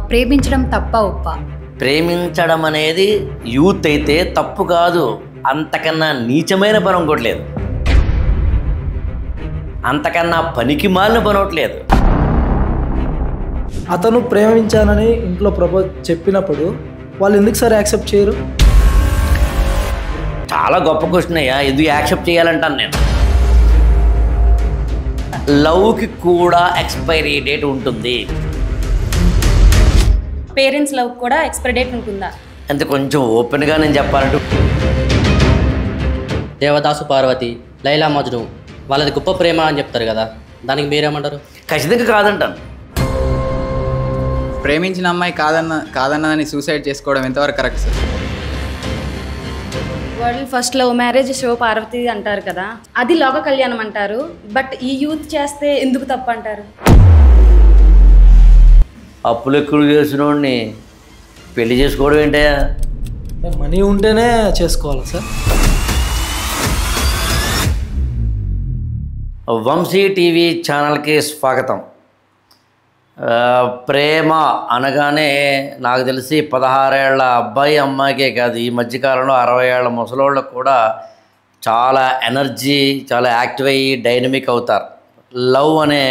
ప్రేమించడం తప్పా ఒప్పా? ప్రేమించడం అనేది యూత్ అయితే తప్పు కాదు, అంతకన్నా నీచమైన పని ఇంకోట్లేదు, అంతకన్నా పనికి మాలిన పని ఒకట్లేదు. అతను ప్రేమించానని ఇంట్లో ప్రపోజ్ చెప్పినప్పుడు వాళ్ళు ఎందుకు సార్ యాక్సెప్ట్ చేయరు? చాలా గొప్ప క్వశ్చన్ అయ్యా, ఎందుకు యాక్సెప్ట్ చేయాలంటాను నేను. లవ్కి కూడా ఎక్స్పైరీ డేట్ ఉంటుంది. పేరెంట్స్ లవ్ కూడా ఎక్స్పైరీ డేట్ ఉంటుందా? అంటే కొంచెం ఓపెన్గా నేను చెప్పాలంటే, దేవదాసు పార్వతి, లైలా మజ్ను వాళ్ళది గొప్ప ప్రేమ అని చెప్తారు కదా, దానికి మీరేమంటారు? ఖచ్చితంగా కాదంటాను. ప్రేమించిన అమ్మాయి కాదన్నదని సూసైడ్ చేసుకోవడం ఎంతవరకు correct sir? World first love marriage Shiva Parvati అంటారు కదా, అది లోక కళ్యాణం అంటారు. బట్ ఈ యూత్ చేస్తే ఎందుకు తప్పు అంటారు? అప్పులు ఎక్కువ చేసిన వాడిని పెళ్లి చేసుకోవడం ఏంటయ్యా? మనీ ఉంటేనే చేసుకోవాలి సార్. వంశీ టీవీ ఛానల్కి స్వాగతం. ప్రేమ అనగానే నాకు తెలిసి 16 ఏళ్ల అబ్బాయి అమ్మాయికే కాదు, ఈ మధ్యకాలంలో 60 ఏళ్ల ముసలోళ్ళకు కూడా చాలా ఎనర్జీ, చాలా యాక్టివ్ అయ్యి డైనమిక్ అవుతారు. లవ్ అనే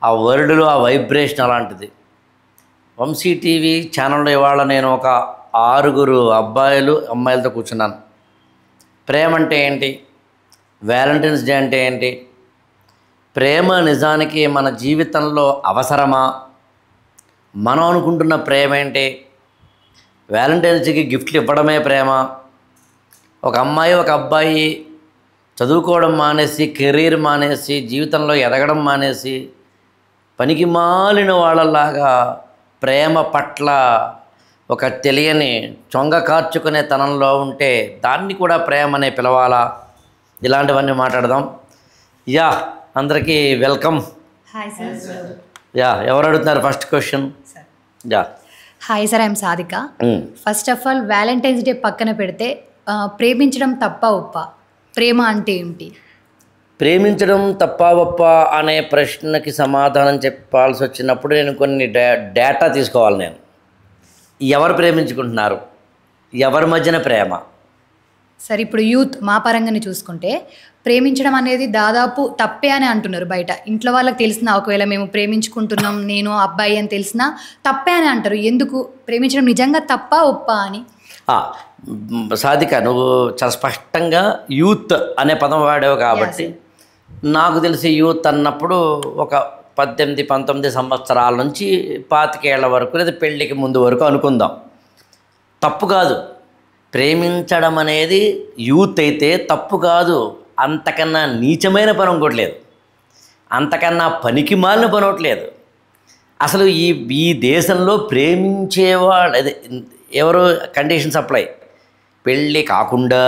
ఆ వర్డ్లో ఆ వైబ్రేషన్ అలాంటిది. వంశీ టీవీ ఛానల్లో ఇవాళ నేను ఒక 6 అబ్బాయిలు అమ్మాయిలతో కూర్చున్నాను. ప్రేమ అంటే ఏంటి, వ్యాలంటైన్స్ డే అంటే ఏంటి, ప్రేమ నిజానికి మన జీవితంలో అవసరమా, మనం అనుకుంటున్న ప్రేమ ఏంటి, వ్యాలంటైన్స్ డేకి గిఫ్ట్లు ఇవ్వడమే ప్రేమ, ఒక అమ్మాయి ఒక అబ్బాయి చదువుకోవడం మానేసి, కెరీర్ మానేసి, జీవితంలో ఎదగడం మానేసి, పనికి మాలిన వాళ్ళలాగా ప్రేమ పట్ల ఒక తెలియని చొంగ కార్చుకునే తనంలో ఉంటే దాన్ని కూడా ప్రేమ అనే పిలవాలా? ఇలాంటివన్నీ మాట్లాడదాం. యా, అందరికీ వెల్కమ్. Hi sir. యా, ఎవరు అడుగుతున్నారు first question? Yeah, hi sir, I'm Sadhika. First of all Valentine's day పక్కన పెడితే ప్రేమించడం తప్పా ఒప్పా? ప్రేమ అంటే ఏమిటి? ప్రేమించడం తప్పా ఒప్పా అనే ప్రశ్నకి సమాధానం చెప్పాల్సి వచ్చినప్పుడు నేను కొన్ని డేటా తీసుకోవాలి. నేను ఎవరు ప్రేమించుకుంటున్నారు, ఎవరి మధ్యన ప్రేమ? సరే, ఇప్పుడు యూత్ మా పరంగానే చూసుకుంటే ప్రేమించడం అనేది దాదాపు తప్పే అని అంటున్నారు బయట. ఇంట్లో వాళ్ళకి తెలిసినా, ఒకవేళ మేము ప్రేమించుకుంటున్నాం నేను అబ్బాయి అని తెలిసినా తప్పే అని అంటారు. ఎందుకు ప్రేమించడం నిజంగా తప్పా ఒప్పా అని? సాధిక, నువ్వు చాలా స్పష్టంగా యూత్ అనే పదం వాడావు కాబట్టి నాకు తెలిసి యూత్ అన్నప్పుడు ఒక 18-19 సంవత్సరాల నుంచి 25 ఏళ్ల వరకు లేదా పెళ్ళికి ముందు వరకు అనుకుందాం. తప్పు కాదు, ప్రేమించడం అనేది యూత్ అయితే తప్పు కాదు, అంతకన్నా నీచమైన పని ఇంకోట్లేదు, అంతకన్నా పనికి మాలిన పని ఒకట్లేదు. అసలు ఈ దేశంలో ప్రేమించేవాళ్ళు అదే ఎవరు కండిషన్స్ అప్లై, పెళ్ళి కాకుండా,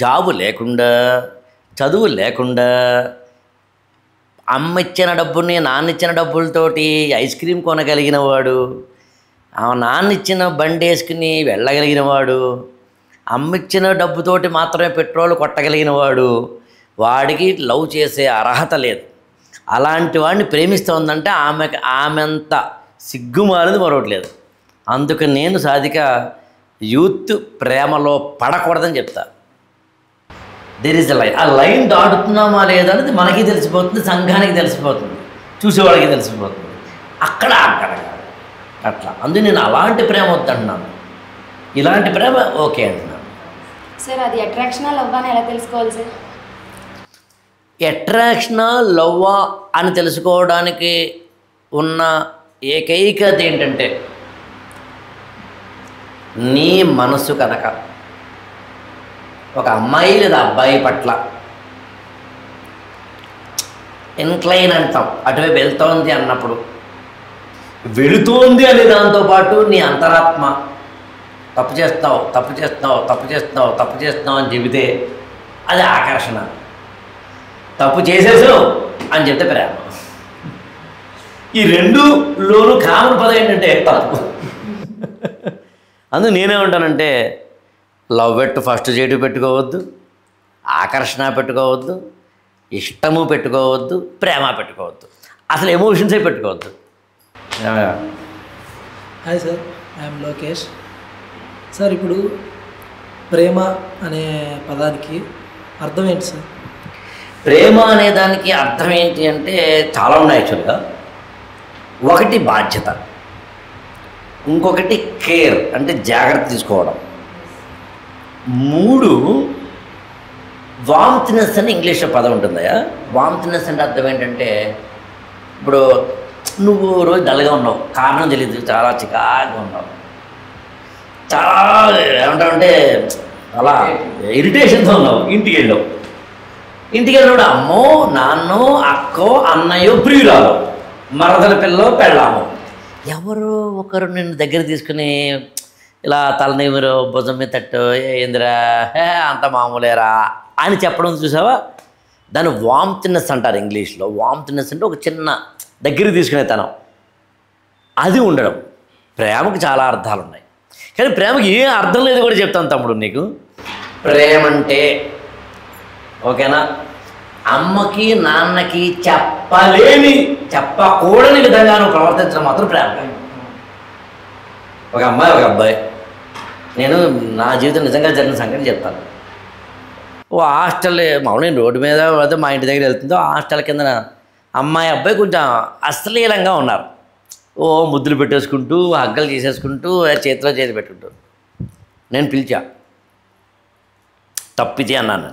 జాబు లేకుండా, చదువు లేకుండా, అమ్మ ఇచ్చిన డబ్బుని నాన్న ఇచ్చిన డబ్బులతోటి ఐస్ క్రీమ్ కొనగలిగిన వాడు, నాన్న ఇచ్చిన బండి వేసుకుని వెళ్ళగలిగిన వాడు, అమ్మ ఇచ్చిన డబ్బుతోటి మాత్రమే పెట్రోల్ కొట్టగలిగిన వాడు, వాడికి లవ్ చేసే అర్హత లేదు. అలాంటి వాడిని ప్రేమిస్తోందంటే ఆమెంత సిగ్గుమాలింది మరొకట్లేదు. అందుకు నేను సాధిక యూత్ ప్రేమలో పడకూడదని చెప్తా. There is a line. ఆ లైన్ దాటుతున్నామా లేదనేది మనకి తెలిసిపోతుంది, సంఘానికి తెలిసిపోతుంది, చూసేవాళ్ళకి తెలిసిపోతుంది. అక్కడ అట్లా అందుకు నేను అలాంటి ప్రేమ వద్దంటున్నాను, ఇలాంటి ప్రేమ ఓకే అంటున్నాను. సార్, అది అట్రాక్షనా లవ్వా అని ఎలా తెలుసుకోవాలి సార్? అట్రాక్షనా లవ్వా అని తెలుసుకోవడానికి ఉన్న ఏకైకత ఏంటంటే, నీ మనసు కనుక ఒక అమ్మాయి లేదా అబ్బాయి పట్ల ఇన్క్లైన్ అంటాం, అటువైపు వెళ్తోంది అన్నప్పుడు, వెళుతోంది అనే దాంతోపాటు నీ అంతరాత్మ తప్పు చేస్తున్నావు తప్పు చేస్తున్నావు తప్పు చేస్తున్నావు తప్పు చేస్తున్నావు అని చెబితే అది ఆకర్షణ. తప్పు చేసేసావు అని చెప్తే ప్రేమ. ఈ రెండులోనూ కామన్ పదం ఏంటంటే తప్పు. అందుకు నేనేమంటానంటే, లవ్ ఎట్ ఫస్ట్ చేయడం పెట్టుకోవద్దు, ఆకర్షణ పెట్టుకోవద్దు, ఇష్టము పెట్టుకోవద్దు, ప్రేమ పెట్టుకోవద్దు, అసలు ఎమోషన్సే పెట్టుకోవద్దు. Hi sir, I'm Lokesh. Sir ఇప్పుడు ప్రేమ అనే పదానికి అర్థం ఏంటి సార్? ప్రేమ అనే దానికి అర్థం ఏంటి అంటే చాలా ఉన్నాయి యాక్చువల్గా. ఒకటి బాధ్యత, ఇంకొకటి కేర్ అంటే జాగ్రత్త తీసుకోవడం, 3 వామ్త్నెస్ అని ఇంగ్లీష్లో పదం ఉంటుందయా. వామ్త్నెస్ అంటే అర్థం ఏంటంటే ఇప్పుడు నువ్వు రోజు డల్గా ఉన్నావు, కారణం తెలియదు, చాలా చికాగా ఉన్నావు, చాలా ఏమంటావంటే అలా ఇరిటేషన్తో ఉన్నావు. ఇంటికి వెళ్ళినప్పుడు అమ్మో నాన్నో అక్కో అన్నయ్యో ప్రియురాలు మరదల పిల్లో పెళ్ళాము ఎవరో ఒకరు నిన్ను దగ్గర తీసుకుని ఇలా తలనీరు భుజం మీద తట్టు ఏందిరా అంత మామూలేరా అని చెప్పడం చూసావా, దాన్ని వామ్త్నెస్ అంటారు ఇంగ్లీష్లో. వామ్త్నెస్ అంటే ఒక చిన్న దగ్గర తీసుకునే తనం, అది ఉండడం. ప్రేమకు చాలా అర్థాలు ఉన్నాయి, కానీ ప్రేమకి ఏ అర్థం లేదు కూడా చెప్తాను తమ్ముడు నీకు. ప్రేమ అంటే ఓకేనా, అమ్మకి నాన్నకి చెప్పకూడని విధంగా నువ్వు ప్రవర్తించడం మాత్రం ప్రేమ. ఒక అమ్మాయి ఒక అబ్బాయి, నేను నా జీవితం నిజంగా జరిగిన సంగతి చెప్తాను. ఓ హాస్టల్ మామూలు నేను రోడ్డు మీద అదే మా ఇంటి దగ్గర వెళ్తుందో హాస్టల్ కింద అమ్మాయి అబ్బాయి కొంచెం అశ్లీలంగా ఉన్నారు. ఓ ముద్దులు పెట్టేసుకుంటూ హగ్గలు చేసేసుకుంటూ చేతిలో చేసి పెట్టుకుంటారు. నేను పిలిచా, తప్పితే అన్నాను.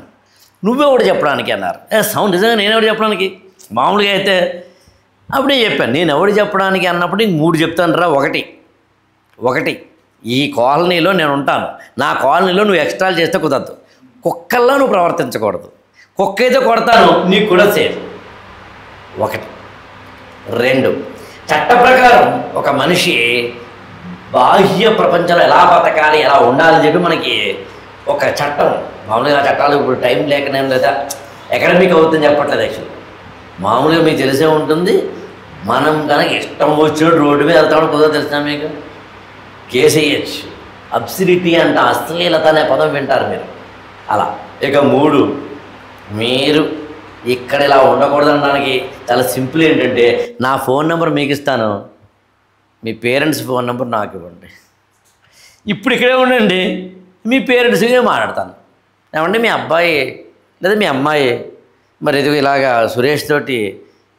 నువ్వెవడు చెప్పడానికి అన్నారు. సౌండ్ నిజంగా నేనెవడు చెప్పడానికి, మామూలుగా అయితే అప్పుడే చెప్పాను. నేను ఎవడు చెప్పడానికి అన్నప్పుడు ఇంక 3 చెప్తాను రా. ఒకటి ఈ కాలనీలో నేను ఉంటాను, నా కాలనీలో నువ్వు ఎక్స్ట్రాలు చేస్తే కుదరదు. కుక్కల్లో నువ్వు ప్రవర్తించకూడదు, కుక్క అయితే కొడతాను నీకు కూడా సేఫ్. 1. 2, చట్ట ప్రకారం ఒక మనిషి బాహ్య ప్రపంచంలో ఎలా బతకాలి ఎలా ఉండాలని చెప్పి మనకి ఒక చట్టం. మామూలుగా చట్టాలు ఇప్పుడు టైం లేకనేం లేదా అకాడమిక్ అవుతుందని చెప్పట్లేదు. యాక్చువల్లీ మామూలుగా మీకు తెలిసే ఉంటుంది. మనం కనుక ఇష్టం వచ్చినట్టు రోడ్డు మీద వెళ్తామని కుదరదు. తెలిసినా మీకు కేసు వేయచ్చు. అబ్సిడిటీ అంట, అశ్లీలత అనే పదం వింటారు మీరు అలా. ఇక 3, మీరు ఇక్కడ ఇలా ఉండకూడదు అనడానికి చాలా సింపుల్. ఏంటంటే నా ఫోన్ నెంబర్ మీకు ఇస్తాను, మీ పేరెంట్స్ ఫోన్ నెంబర్ నాకు ఇవ్వండి. ఇప్పుడు ఇక్కడే ఉండండి, మీ పేరెంట్స్గా మాట్లాడతాను. ఏమంటే మీ అబ్బాయి లేదా మీ అమ్మాయి మరి ఇది ఇలాగా సురేష్ తోటి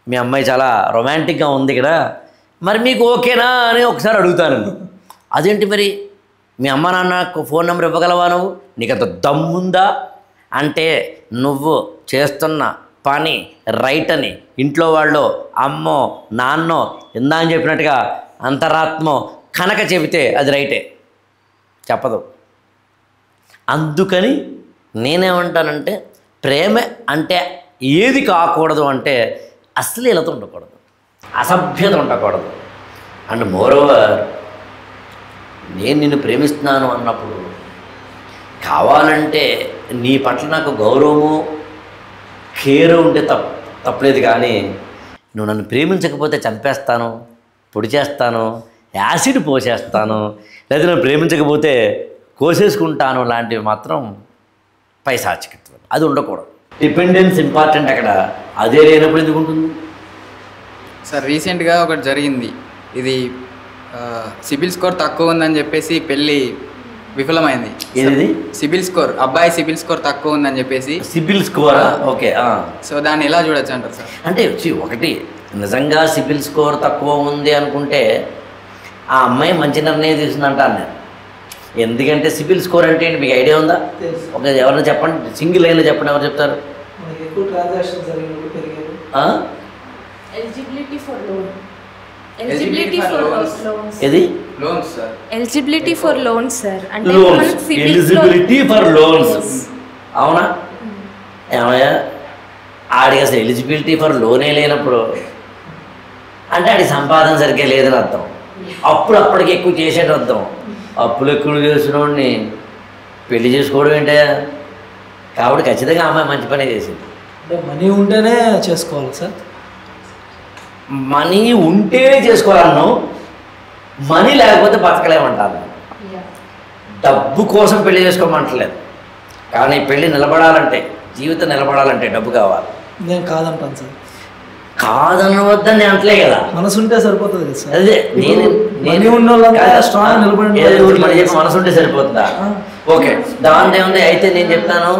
మీ అమ్మాయి చాలా రొమాంటిక్గా ఉంది ఇక్కడ, మరి మీకు ఓకేనా అని ఒకసారి అడుగుతాను. అదేంటి మరి మీ అమ్మ నాన్న ఫోన్ నెంబర్ ఇవ్వగలవా, నువ్వు నీకు అంత దమ్ముందా అంటే నువ్వు చేస్తున్న పని రైట్ అని ఇంట్లో వాళ్ళు అమ్మో నాన్నో ఇందా అని చెప్పినట్టుగా అంతరాత్మో కనుక చెబితే అది రైటే, చెప్పదు. అందుకని నేనేమంటానంటే ప్రేమ అంటే ఏది కాకూడదు అంటే అశ్లీలత ఉండకూడదు, అసభ్యత ఉండకూడదు. అండ్ మోరోవర్ నేను నిన్ను ప్రేమిస్తున్నాను అన్నప్పుడు కావాలంటే నీ పట్ల నాకు గౌరవము కేర్ ఉంటే తప్పలేదు. కానీ నువ్వు నన్ను ప్రేమించకపోతే చంపేస్తాను, పొడి చేస్తాను, యాసిడ్ పోసేస్తాను, లేదా నన్ను ప్రేమించకపోతే కోసేసుకుంటాను లాంటివి మాత్రం పైశాచికత్వం, అది ఉండకూడదు. డిపెండెన్స్ ఇంపార్టెంట్ అక్కడ, అదే లేనప్పుడు ఎందుకు ఉంటుంది? సార్ రీసెంట్గా ఒకటి జరిగింది. ఇది సిబిల్ స్కోర్ తక్కువ ఉందని చెప్పేసి పెళ్ళి విఫలమైంది. ఏది సిబిల్ స్కోర్, అబ్బాయి సిబిల్ స్కోర్ తక్కువ ఉందని చెప్పేసి. CIBIL score okay. సో దాన్ని ఎలా చూడొచ్చు అంటారు సార్? అంటే ఒకటి నిజంగా సిబిల్ స్కోర్ తక్కువ ఉంది అనుకుంటే ఆ అమ్మాయి మంచి నిర్ణయం తీసుకుందంటాను నేను. ఎందుకంటే సిబిల్ స్కోర్ అంటే ఏంటి మీకు ఐడియా ఉందా? ఒక ఎవరైనా చెప్పండి, సింగిల్ లైన్లో చెప్పండి, ఎవరు చెప్తారు? Eligibility for loan. Eligibility for loans. ఏది? Loans sir. Eligibility for loans sir. అంటే లోన్స్, ఎలిజిబిలిటీ ఫర్ లోన్స్. అవునా? ఏమయ్యా ఆడికి అసలు ఎలిజిబిలిటీ ఫర్ లోనే లేనప్పుడు అంటే ఆడికి సంపాదన సరిగ్గా లేదని అర్థం. అప్పటికి ఎక్కువ చేసేట అర్థం. అప్పులు ఎక్కువ చేసిన వాడిని పెళ్లి చేసుకోవడం ఏంటే? కాబట్టి ఖచ్చితంగా అమ్మాయి మంచి పనే చేసింది. అంటే మనీ ఉంటేనే చేసుకోవాలి సార్? మనీ ఉంటేనే చేసుకోవాలను, మనీ లేకపోతే బతకలేమంటాను. డబ్బు కోసం పెళ్లి చేసుకోమంటలేదు, కానీ పెళ్ళి నిలబడాలంటే, జీవితం నిలబడాలంటే డబ్బు కావాలి. నేను కాదంటాను సార్. కాదనవద్దని అంటలే కదా. మనసు ఉంటే సరిపోతుంది కదా సార్. అదే నేను మనీ ఉన్న వాళ్ళంతా స్ట్రాంగ్ నిలబడి మన చెప్పి మనసు ఉంటే సరిపోతుందా? ఓకే, దాని ఏముంది. అయితే నేను చెప్తాను,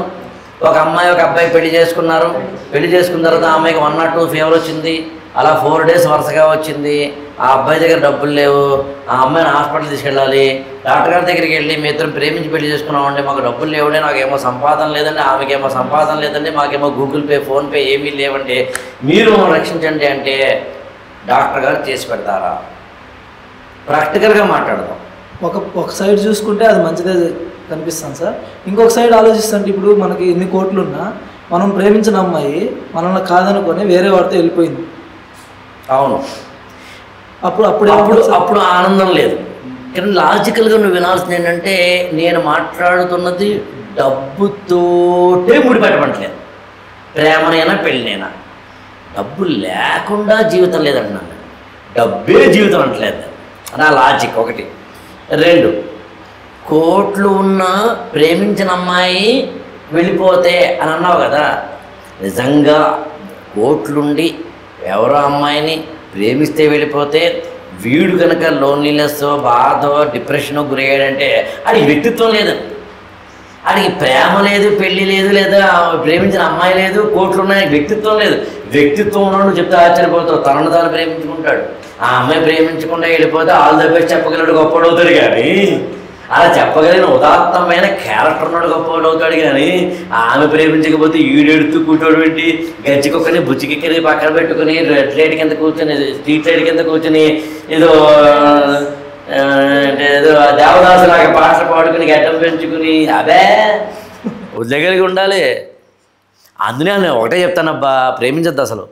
ఒక అమ్మాయి ఒక అబ్బాయి పెళ్లి చేసుకున్నారు. పెళ్లి చేసుకున్న తర్వాత ఆ అమ్మాయికి 1 or 2 ఫీవర్ వచ్చింది. అలా 4 days వరుసగా వచ్చింది. ఆ అబ్బాయి దగ్గర డబ్బులు లేవు. ఆ అమ్మాయిని హాస్పిటల్ తీసుకెళ్ళాలి. డాక్టర్ గారి దగ్గరికి వెళ్ళి మీ ఇద్దరం ప్రేమించి పెళ్లి చేసుకున్నామండి, మాకు డబ్బులు లేవండి, నాకేమో సంపాదన లేదండి, ఆమెకేమో సంపాదన లేదండి, మాకేమో గూగుల్ పే ఫోన్పే ఏమీ లేవండి, మీరు రక్షించండి అంటే డాక్టర్ గారు చేసి పెడతారా? ప్రాక్టికల్గా మాట్లాడదాం. ఒక సైడ్ చూసుకుంటే అది మంచిదే కనిపిస్తాను సార్. ఇంకొక సైడ్ ఆలోచిస్తుంటే ఇప్పుడు మనకి ఎన్ని కోట్లున్నా మనం ప్రేమించిన అమ్మాయి మనల్ని కాదనుకొని వేరే వాడితో వెళ్ళిపోయింది. అవును, అప్పుడు అప్పుడు ఆనందం లేదు. కానీ లాజికల్గా నువ్వు వినాల్సింది ఏంటంటే, నేను మాట్లాడుతున్నది డబ్బుతోటే ముడిపెట్టమంటలేదు. ప్రేమనైనా పెళ్ళినైనా డబ్బు లేకుండా జీవితం లేదంటున్నాను. డబ్బే జీవితం అంటలేదు. నా లాజిక్ 1. 2, కోట్లు ఉన్న ప్రేమించిన అమ్మాయి వెళ్ళిపోతే అని అన్నావు కదా. నిజంగా కోట్లుండి ఎవరో అమ్మాయిని ప్రేమిస్తే వెళ్ళిపోతే వీడు కనుక లోన్లీనెస్, బాధ, డిప్రెషన్ గురయ్యాడంటే ఆడికి వ్యక్తిత్వం లేదు, ఆడికి ప్రేమ లేదు, పెళ్ళి లేదు, లేదా ప్రేమించిన అమ్మాయి లేదు, కోట్లు ఉన్నాయి, వ్యక్తిత్వం లేదు. వ్యక్తిత్వం ఉన్నాడు చెప్తే ఆశ్చర్యపోతావు. తనను తాను ప్రేమించుకుంటాడు. ఆ అమ్మాయి ప్రేమించకుండా వెళ్ళిపోతే ఆల్ ద బెస్ట్ చెప్పగలడు, గొప్పడు అవుతాడు. కానీ అలా చెప్పగలిగిన ఉదాత్తమైన క్యారెక్టర్ ఉన్నాడు, గొప్పవాడు అవుతాడు. కానీ ఆమె ప్రేమించకపోతే ఈడెడుతూ కూర్చోడు పెట్టి గజ్జికొక్కని బుచ్చికెక్కని పక్కన పెట్టుకుని రెడ్ లైట్ కింద కూర్చొని, స్ట్రీట్ లైట్ కింద కూర్చొని ఏదో దేవదాసులాగా పాటలు పాడుకుని గడ్డం పెంచుకుని అబే ఉద్యోగాలిగా ఉండాలి. అందునే నేను ఒకటే చెప్తానబ్బా, ప్రేమించద్దు అసలు.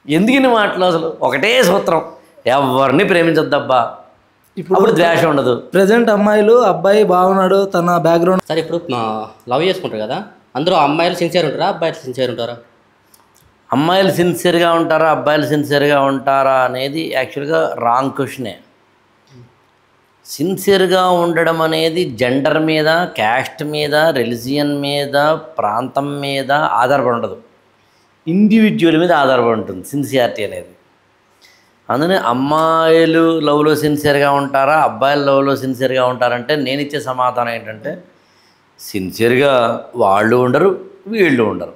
ఎందుకని మాటలు అసలు ఒకటే సూత్రం, ఎవరిని ప్రేమించద్దబ్బా. ఇప్పుడు ద్వేషం ఉండదు. ప్రజెంట్ అమ్మాయిలు అబ్బాయి బాగున్నాడు తన బ్యాక్గ్రౌండ్. సరే, ఇప్పుడు లవ్ చేసుకుంటారు కదా, అందులో అమ్మాయిలు సిన్సియర్ ఉంటారా, అబ్బాయిలు సిన్సియర్ ఉంటారా? అమ్మాయిలు సిన్సియర్గా ఉంటారా, అబ్బాయిలు సిన్సియర్గా ఉంటారా అనేది యాక్చువల్గా రాంగ్ క్వశ్చనే. సిన్సియర్గా ఉండడం అనేది జెండర్ మీద, క్యాస్ట్ మీద, రిలిజియన్ మీద, ప్రాంతం మీద ఆధారపడి ఉండదు. ఇండివిజువల్ మీద ఆధారపడి ఉంటుంది సిన్సియారిటీ అనేది. అందుకని అమ్మాయిలు లవ్లో సిన్సియర్గా ఉంటారా, అబ్బాయిలు లవ్లో సిన్సియర్గా ఉంటారంటే నేను ఇచ్చే సమాధానం ఏంటంటే, సిన్సియర్గా వాళ్ళు ఉండరు, వీళ్ళు ఉండరు,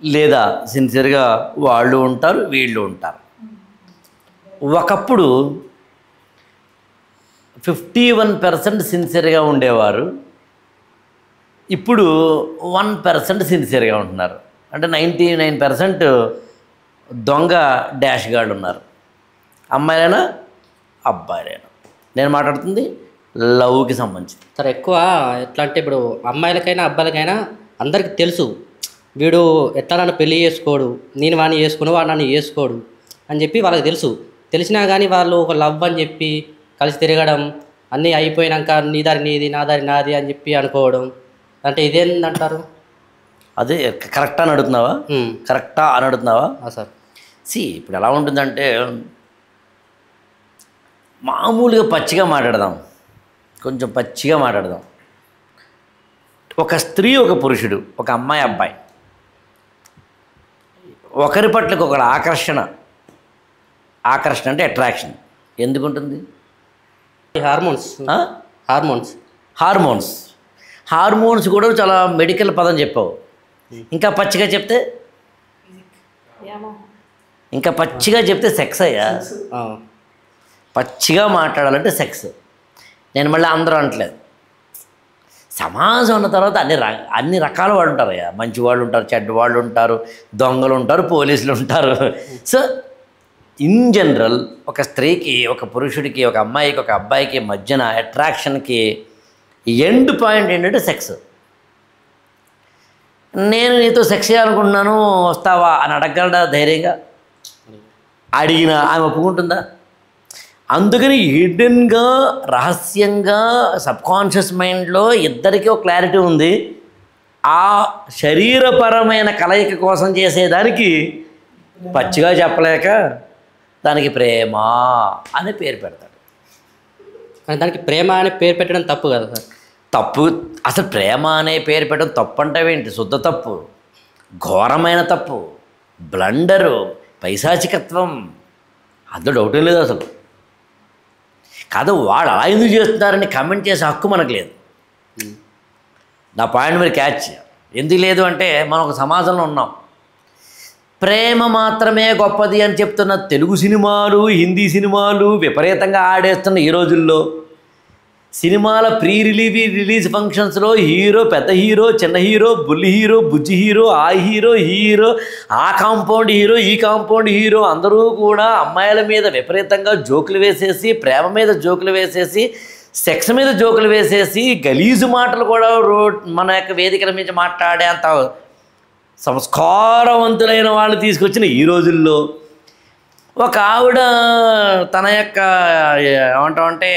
లేదా సిన్సియర్గా వాళ్ళు ఉంటారు, వీళ్ళు ఉంటారు. ఒకప్పుడు 51% సిన్సియర్గా ఉండేవారు, ఇప్పుడు 1% సిన్సియర్గా ఉంటున్నారు. అంటే 99% దొంగ డాష్ గార్డ్ ఉన్నారు. అమ్మాయిలైనా అబ్బాయిలైనా. నేను మాట్లాడుతుంది లవ్కి సంబంధించి. సరే, ఎక్కువ ఎట్లా అంటే ఇప్పుడు అమ్మాయిలకైనా అబ్బాయిలకైనా అందరికీ తెలుసు, వీడు ఎట్లా నన్ను పెళ్లి చేసుకోడు, నేను వాడిని చేసుకుని వాడు నన్ను చేసుకోడు అని చెప్పి వాళ్ళకి తెలుసు. తెలిసినా కానీ వాళ్ళు ఒక లవ్ అని చెప్పి కలిసి తిరగడం, అన్నీ అయిపోయినాక నీ దారి నీది, నా దారి నాది అని చెప్పి అనుకోవడం, అంటే ఇదేంటంటారు? అదే కరెక్టా అని అడుగుతున్నావా? కరెక్టా అని అడుగుతున్నావా? సార్, ఇప్పుడు ఎలా ఉంటుందంటే, మామూలుగా పచ్చిగా మాట్లాడదాం, కొంచెం పచ్చిగా మాట్లాడదాం. ఒక స్త్రీ, ఒక పురుషుడు, ఒక అమ్మాయి, అబ్బాయి, ఒకరి పట్ల ఒకరి ఆకర్షణ అంటే అట్రాక్షన్ ఎందుకు ఉంటుంది? హార్మోన్స్ కూడా చాలా మెడికల్ పదం చెప్పావు. ఇంకా పచ్చిగా చెప్తే సెక్స్ అయ్యా. పచ్చిగా మాట్లాడాలంటే సెక్స్. నేను మళ్ళీ అందరూ అనట్లేదు. సమాజం ఉన్న తర్వాత అన్ని రకాల వాళ్ళు ఉంటారయ్యా. మంచి వాళ్ళు ఉంటారు, చెడ్డ వాళ్ళు ఉంటారు, దొంగలు ఉంటారు, పోలీసులు ఉంటారు. సో ఇన్ జనరల్ ఒక స్త్రీకి, ఒక పురుషుడికి, ఒక అమ్మాయికి, ఒక అబ్బాయికి మధ్యన అట్రాక్షన్కి ఎండ్ పాయింట్ ఏంటంటే సెక్స్. నేను నీతో సెక్స్ చేయాలనుకుంటున్నాను, వస్తావా అని అడగలడా ధైర్యంగా? అడిగినా ఆమె ఒప్పుకుంటుందా? అందుకని హిడెన్గా, రహస్యంగా, సబ్కాన్షియస్ మైండ్లో ఇద్దరికీ ఒక క్లారిటీ ఉంది. ఆ శరీరపరమైన కలయిక కోసం చేసేదానికి పచ్చిగా చెప్పలేక దానికి ప్రేమ అనే పేరు పెడతాడు. కానీ దానికి ప్రేమ అనే పేరు పెట్టడం తప్పు కదా సార్? తప్పు. అసలు ప్రేమ అనే పేరు పెట్టడం తప్పు అంటావేంటి? శుద్ధ తప్పు, ఘోరమైన తప్పు, బ్లండరు. పైశాచికత్వం, అందులో డౌటే లేదు అసలు. కాదు వాడు అలా ఎందుకు చేస్తున్నారని కమెంట్ చేసే హక్కు మనకు లేదు. నా పాయింట్ మీరు క్యాచ్. ఎందుకు లేదు అంటే మనం ఒక సమాజంలో ఉన్నాం. ప్రేమ మాత్రమే గొప్పది అని చెప్తున్న తెలుగు సినిమాలు, హిందీ సినిమాలు విపరీతంగా ఆడేస్తున్న ఈ రోజుల్లో సినిమాల రిలీజ్ ఫంక్షన్స్లో హీరో, పెద్ద హీరో, చిన్న హీరో, బుల్లి హీరో, బుజ్జి హీరో, ఆ హీరో, ఆ కాంపౌండ్ హీరో, ఈ కాంపౌండ్ హీరో అందరూ కూడా అమ్మాయిల మీద విపరీతంగా జోకులు వేసేసి, ప్రేమ మీద జోకులు వేసేసి, సెక్స్ మీద జోకులు వేసేసి, గలీజు మాటలు కూడా మన యొక్క వేదికల మీద మాట్లాడే అంత సంస్కారవంతులైన వాళ్ళు తీసుకొచ్చిన ఈ రోజుల్లో ఒక ఆవిడ తన యొక్క ఏమంటామంటే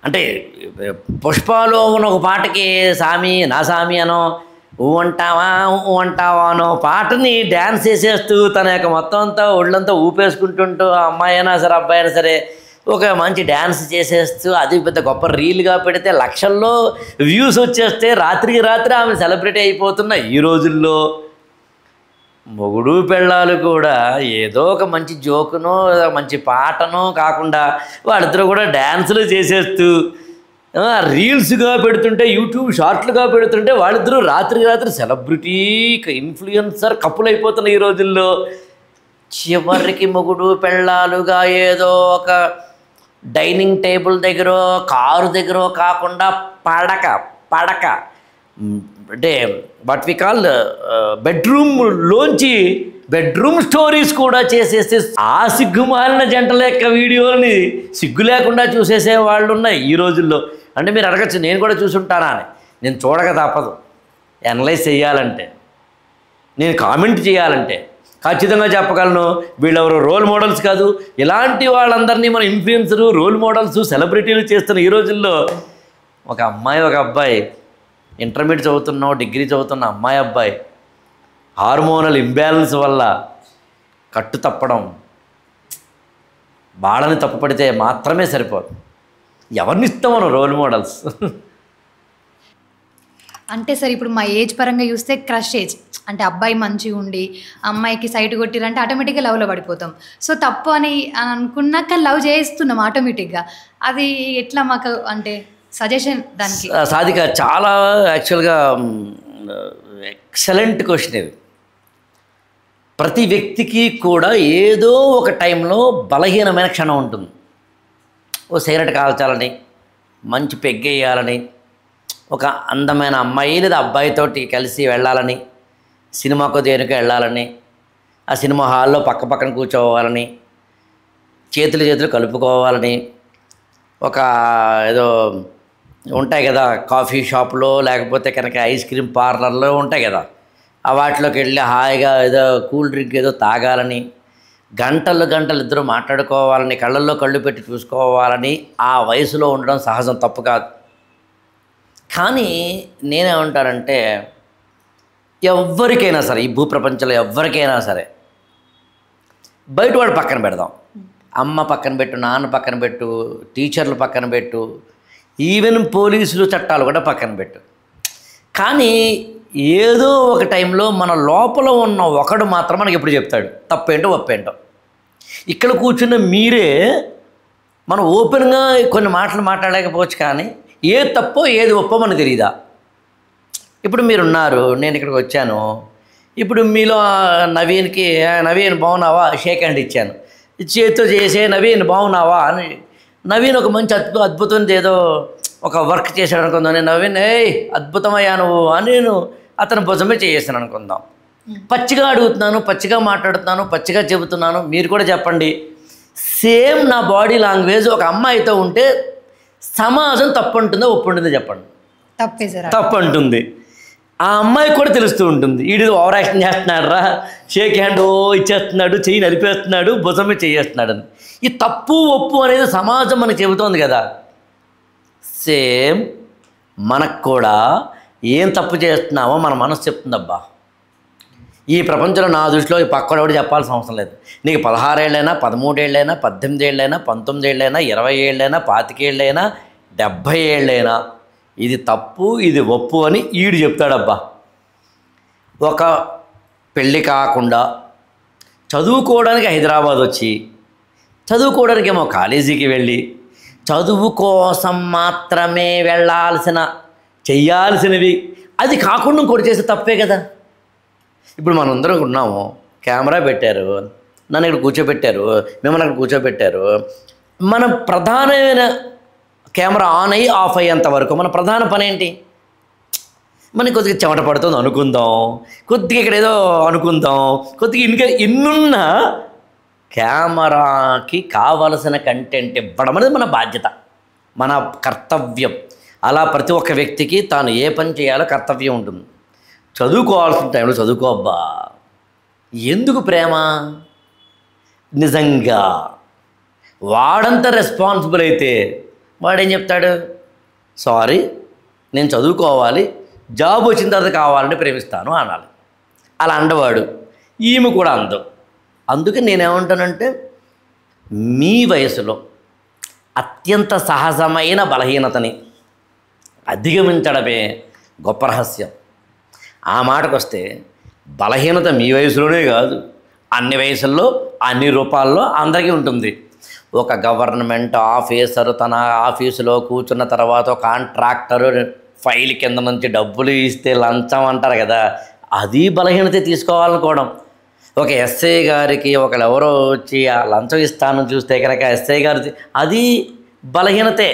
అంటే పుష్పలో ఉన్న ఒక పాటకి సామి నా సామి అనో ఊ అంటావా అనో పాటని డ్యాన్స్ చేసేస్తూ తన యొక్క మొత్తం అంతా ఒళ్ళంతా ఊపేసుకుంటుంటూ అమ్మాయి అయినా సరే అబ్బాయి అయినా సరే ఒక మంచి డ్యాన్స్ చేసేస్తూ అది పెద్ద గొప్ప రీల్గా పెడితే లక్షల్లో వ్యూస్ వచ్చేస్తే రాత్రికి రాత్రి ఆమె సెలబ్రిటీ అయిపోతున్న ఈ రోజుల్లో మొగుడు పెళ్ళాలు కూడా ఏదో ఒక మంచి జోకునో మంచి పాటనో కాకుండా వాళ్ళిద్దరూ కూడా డ్యాన్సులు చేసేస్తూ రీల్స్గా పెడుతుంటే, యూట్యూబ్ షార్ట్లుగా పెడుతుంటే వాళ్ళిద్దరూ రాత్రికి రాత్రి సెలబ్రిటీ ఇన్ఫ్లుయెన్సర్ కప్పులు అయిపోతున్న ఈ రోజుల్లో. చివరికి మొగుడు పెళ్ళాలుగా ఏదో ఒక డైనింగ్ టేబుల్ దగ్గర, కారు దగ్గర కాకుండా పడక అంటే వాట్ వి కాల్ బెడ్రూమ్లోంచి బెడ్రూమ్ స్టోరీస్ కూడా చేసేస్తే ఆ సిగ్గుమాలిన జంటల యొక్క వీడియోని సిగ్గు లేకుండా చూసేసే వాళ్ళు ఉన్నాయి ఈ రోజుల్లో. అంటే మీరు అడగచ్చు నేను కూడా చూసుంటానా అని. నేను చూడక తప్పదు. అనలైజ్ చేయాలంటే, నేను కామెంట్ చేయాలంటే ఖచ్చితంగా చెప్పగలను వీళ్ళెవరో రోల్ మోడల్స్ కాదు. ఇలాంటి వాళ్ళందరినీ మన ఇన్ఫ్లుయెన్సరు, రోల్ మోడల్స్, సెలబ్రిటీలు చేస్తున్న ఈ రోజుల్లో ఒక అమ్మాయి ఒక అబ్బాయి, ఇంటర్మీడియట్ చదువుతున్నావు, డిగ్రీ చదువుతున్న అమ్మాయి అబ్బాయి హార్మోనల్ ఇంబ్యాలెన్స్ వల్ల కట్టు తప్పడం, బాడని తప్పుపడితే మాత్రమే సరిపోదు. ఎవరిని ఇస్తాం మనం రోల్ మోడల్స్? అంటే సార్ ఇప్పుడు మా ఏజ్ పరంగా చూస్తే క్రష్ ఏజ్ అంటే అబ్బాయి మంచిగా ఉండి అమ్మాయికి సైట్ కొట్టిరంటే ఆటోమేటిక్గా లవ్లో పడిపోతాం. సో తప్పు అని అనుకున్నాక లవ్ చేస్తున్నాం ఆటోమేటిక్గా. అది ఎట్లా మాకు అంటే సజెషన్ దానికి? సాధిక చాలా యాక్చువల్గా ఎక్సలెంట్ క్వశ్చన్ ఇది. ప్రతి వ్యక్తికి కూడా ఏదో ఒక టైంలో బలహీనమైన క్షణం ఉంటుంది. ఓ సిగరెట్ కాల్చాలని, మంచి పెగ్గేయాలని, ఒక అందమైన అమ్మాయి లేదా అబ్బాయితోటి కలిసి వెళ్ళాలని, సినిమాకు దేనికో వెళ్ళాలని, ఆ సినిమా హాల్లో పక్కన కూర్చోవాలని, చేతులు కలుపుకోవాలని, ఒక ఏదో ఉంటాయి కదా కాఫీ షాప్లో లేకపోతే కనుక ఐస్ క్రీమ్ పార్లర్లో ఉంటాయి కదా, ఆ వాటిలోకి వెళ్ళి హాయిగా ఏదో కూల్ డ్రింక్ ఏదో తాగాలని, గంటలు ఇద్దరు మాట్లాడుకోవాలని, కళ్ళల్లో కళ్ళు పెట్టి చూసుకోవాలని ఆ వయసులో ఉండడం సహజం, తప్పు కాదు. కానీ నేనేమంటానంటే ఎవరికైనా సరే, ఈ భూప్రపంచంలో ఎవరికైనా సరే బయట వాడు పక్కన పెడదాం, అమ్మ పక్కన పెట్టు, నాన్న పక్కన పెట్టు, టీచర్లు పక్కన పెట్టు, ఈవెన్ పోలీసులు చట్టాలు కూడా పక్కన పెట్టు. కానీ ఏదో ఒక టైంలో మన లోపల ఉన్న ఒకడు మాత్రం మనకి ఎప్పుడు చెప్తాడు తప్పేంటో ఒప్పేంటో. ఇక్కడ కూర్చున్న మీరే మనం ఓపెన్గా కొన్ని మాటలు మాట్లాడలేకపోవచ్చు, కానీ ఏది తప్పో ఏది ఒప్పో మనకు తెలియదా? ఇప్పుడు మీరున్నారు, నేను ఇక్కడికి వచ్చాను, ఇప్పుడు మీలో నవీన్కి నవీన్ బాగున్నావా షేక్ హ్యాండ్ ఇచ్చాను, చేతితో చేసే నవీన్ బాగున్నావా అని, నవీన్ ఒక మంచి అద్భుతం ఏదో ఒక వర్క్ చేశాడు అనుకుందాం, నేను నవీన్ అద్భుతమయ్యా నువ్వు అని నేను అతని భుజమే చేసాను అనుకుందాం. పచ్చిగా అడుగుతున్నాను, పచ్చిగా మాట్లాడుతున్నాను, పచ్చిగా చెబుతున్నాను, మీరు కూడా చెప్పండి. సేమ్ నా బాడీ లాంగ్వేజ్ ఒక అమ్మాయితో ఉంటే సమాజం తప్పు అంటుందో ఒప్పు ఉంటుందో చెప్పండి? తప్పే సార్, తప్పు అంటుంది. ఆ అమ్మాయికి కూడా తెలుస్తూ ఉంటుంది, వీడి ఓవర్ యాక్షన్ చేస్తున్నాడు రా, షేక్ హ్యాండ్ ఇచ్చేస్తున్నాడు, చెయ్యి నలిపేస్తున్నాడు, భుజమే చేస్తున్నాడు అని. ఈ తప్పు ఒప్పు అనేది సమాజం మనకు చెబుతోంది కదా. సేమ్ మనకు కూడా ఏం తప్పు చేస్తున్నామో మన మనసు చెప్తుందబ్బా. ఈ ప్రపంచంలో నా దృష్టిలో ఈ పక్కడోడు చెప్పాల్సిన అవసరం లేదు. నీకు 16 ఏళ్ళైనా, 13 ఏళ్ళైనా, 18 ఏళ్ళైనా, 19 ఏళ్ళైనా, 20 ఏళ్ళైనా, 25 ఏళ్ళైనా, 70 ఏళ్ళైనా ఇది తప్పు ఇది ఒప్పు అని ఈడు చెప్తాడబ్బా. ఒక పెళ్ళి కాకుండా చదువుకోవడానికి హైదరాబాద్ వచ్చి చదువుకోవడానికి ఏమో కాలేజీకి వెళ్ళి చదువు కోసం మాత్రమే చెయ్యాల్సినవి అది కాకుండా ఇంకోటి చేస్తే తప్పే కదా. ఇప్పుడు మనందరం ఉన్నాము, కెమెరా పెట్టారు, నన్ను ఇక్కడ కూర్చోబెట్టారు, మిమ్మల్ని అక్కడ కూర్చోబెట్టారు. మన ప్రధానమైన కెమెరా ఆన్ అయ్యి ఆఫ్ అయ్యేంత వరకు మన ప్రధాన పని ఏంటి? మనకి కొద్దిగా చెమట పడుతుంది అనుకుందాం, కొద్దిగా ఇక్కడ ఏదో అనుకుందాం, కొద్దిగా ఇంకా ఎన్నున్నా కెమెరాకి కావలసిన కంటెంట్ ఇవ్వడం అనేది మన బాధ్యత, మన కర్తవ్యం. అలా ప్రతి ఒక్క వ్యక్తికి తాను ఏ పని చేయాలో కర్తవ్యం ఉంటుంది. చదువుకోవాల్సిన టైంలో చదువుకోబ్బా. ఎందుకు ప్రేమ? నిజంగా వాడంతా రెస్పాన్సిబుల్ అయితే వాడేం చెప్తాడు? సారీ, నేను చదువుకోవాలి, జాబ్ వచ్చిన తర్వాత కావాలని ప్రేమిస్తాను అనాలి. అలా అండవాడు, ఈమె కూడా అందం. అందుకే నేనేమంటానంటే, మీ వయసులో అత్యంత సహజమైన బలహీనతని అధిగమించడమే గొప్ప రహస్యం. ఆ మాటకు వస్తే బలహీనత మీ వయసులోనే కాదు, అన్ని వయసుల్లో అన్ని రూపాల్లో అందరికీ ఉంటుంది. ఒక గవర్నమెంట్ ఆఫీసరు తన ఆఫీసులో కూర్చున్న తర్వాత ఒక కాంట్రాక్టరు ఫైల్ కింద నుంచి డబ్బులు ఇస్తే లంచం అంటారు కదా, అది బలహీనత తీసుకోవాలనుకోవడం. ఒక ఎస్ఐ గారికి ఒకళ్ళు ఎవరో వచ్చి ఆ లంచం ఇస్తానని చూస్తే కనుక ఎస్ఐ గారి అది బలహీనతే.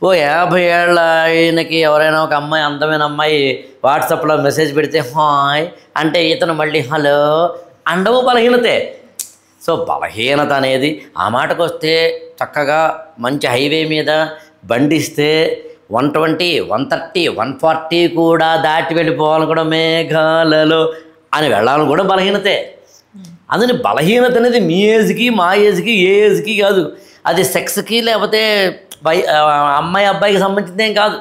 ఓ 50 ఏళ్ళ ఆయనకి ఎవరైనా ఒక అమ్మాయి, అందమైన అమ్మాయి వాట్సాప్లో మెసేజ్ పెడితే హాయ్ అంటే ఇతను మళ్ళీ హలో అండవు బలహీనతే. సో బలహీనత అనేది ఆ మాటకు వస్తే చక్కగా మంచి హైవే మీద బండిస్తే 120, 130, 140 కూడా దాటి వెళ్ళిపోవాలని కూడా మేఘాలలో అని వెళ్ళాలని కూడా బలహీనతే. అందుకని బలహీనత అనేది మీ ఏజ్కి మా ఏజ్కి ఏ ఏజ్కి కాదు, అది సెక్స్కి లేకపోతే అమ్మాయి అబ్బాయికి సంబంధించిందేం కాదు.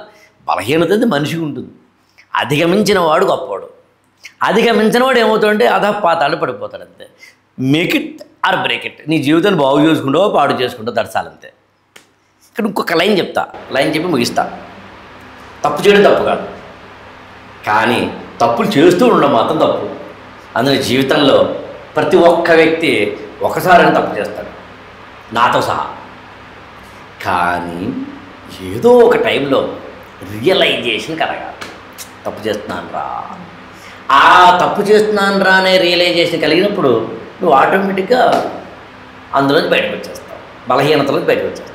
బలహీనత అనేది మనిషికి ఉంటుంది. అధిగమించిన వాడు గొప్పవాడు, అధిగమించిన వాడు ఏమవుతాడంటే అధపాతాలు పడిపోతాడు అంతే. Make it or break it. నీ జీవితాన్ని బాగు చేసుకుంటావో పాడు చేసుకుంటావు, దర్శాలంతే. ఇక్కడ ఇంకొక లైన్ చెప్తా, లైన్ చెప్పి ముగిస్తా. తప్పు చేయడం తప్పు కాదు, కానీ తప్పులు చేస్తూ ఉండడం మాత్రం తప్పు. అందులో జీవితంలో ప్రతి ఒక్క వ్యక్తి ఒకసారి తప్పు చేస్తాడు, నాతో సహా. కానీ ఏదో ఒక టైంలో రియలైజేషన్ కలగాలి, తప్పు చేస్తున్నాను రా. ఆ తప్పు చేస్తున్నాను రా అనే రియలైజేషన్ కలిగినప్పుడు నువ్వు ఆటోమేటిక్గా అందులోంచి బయటకు వచ్చేస్తావు, బలహీనతలోకి బయటకు వచ్చేస్తావు.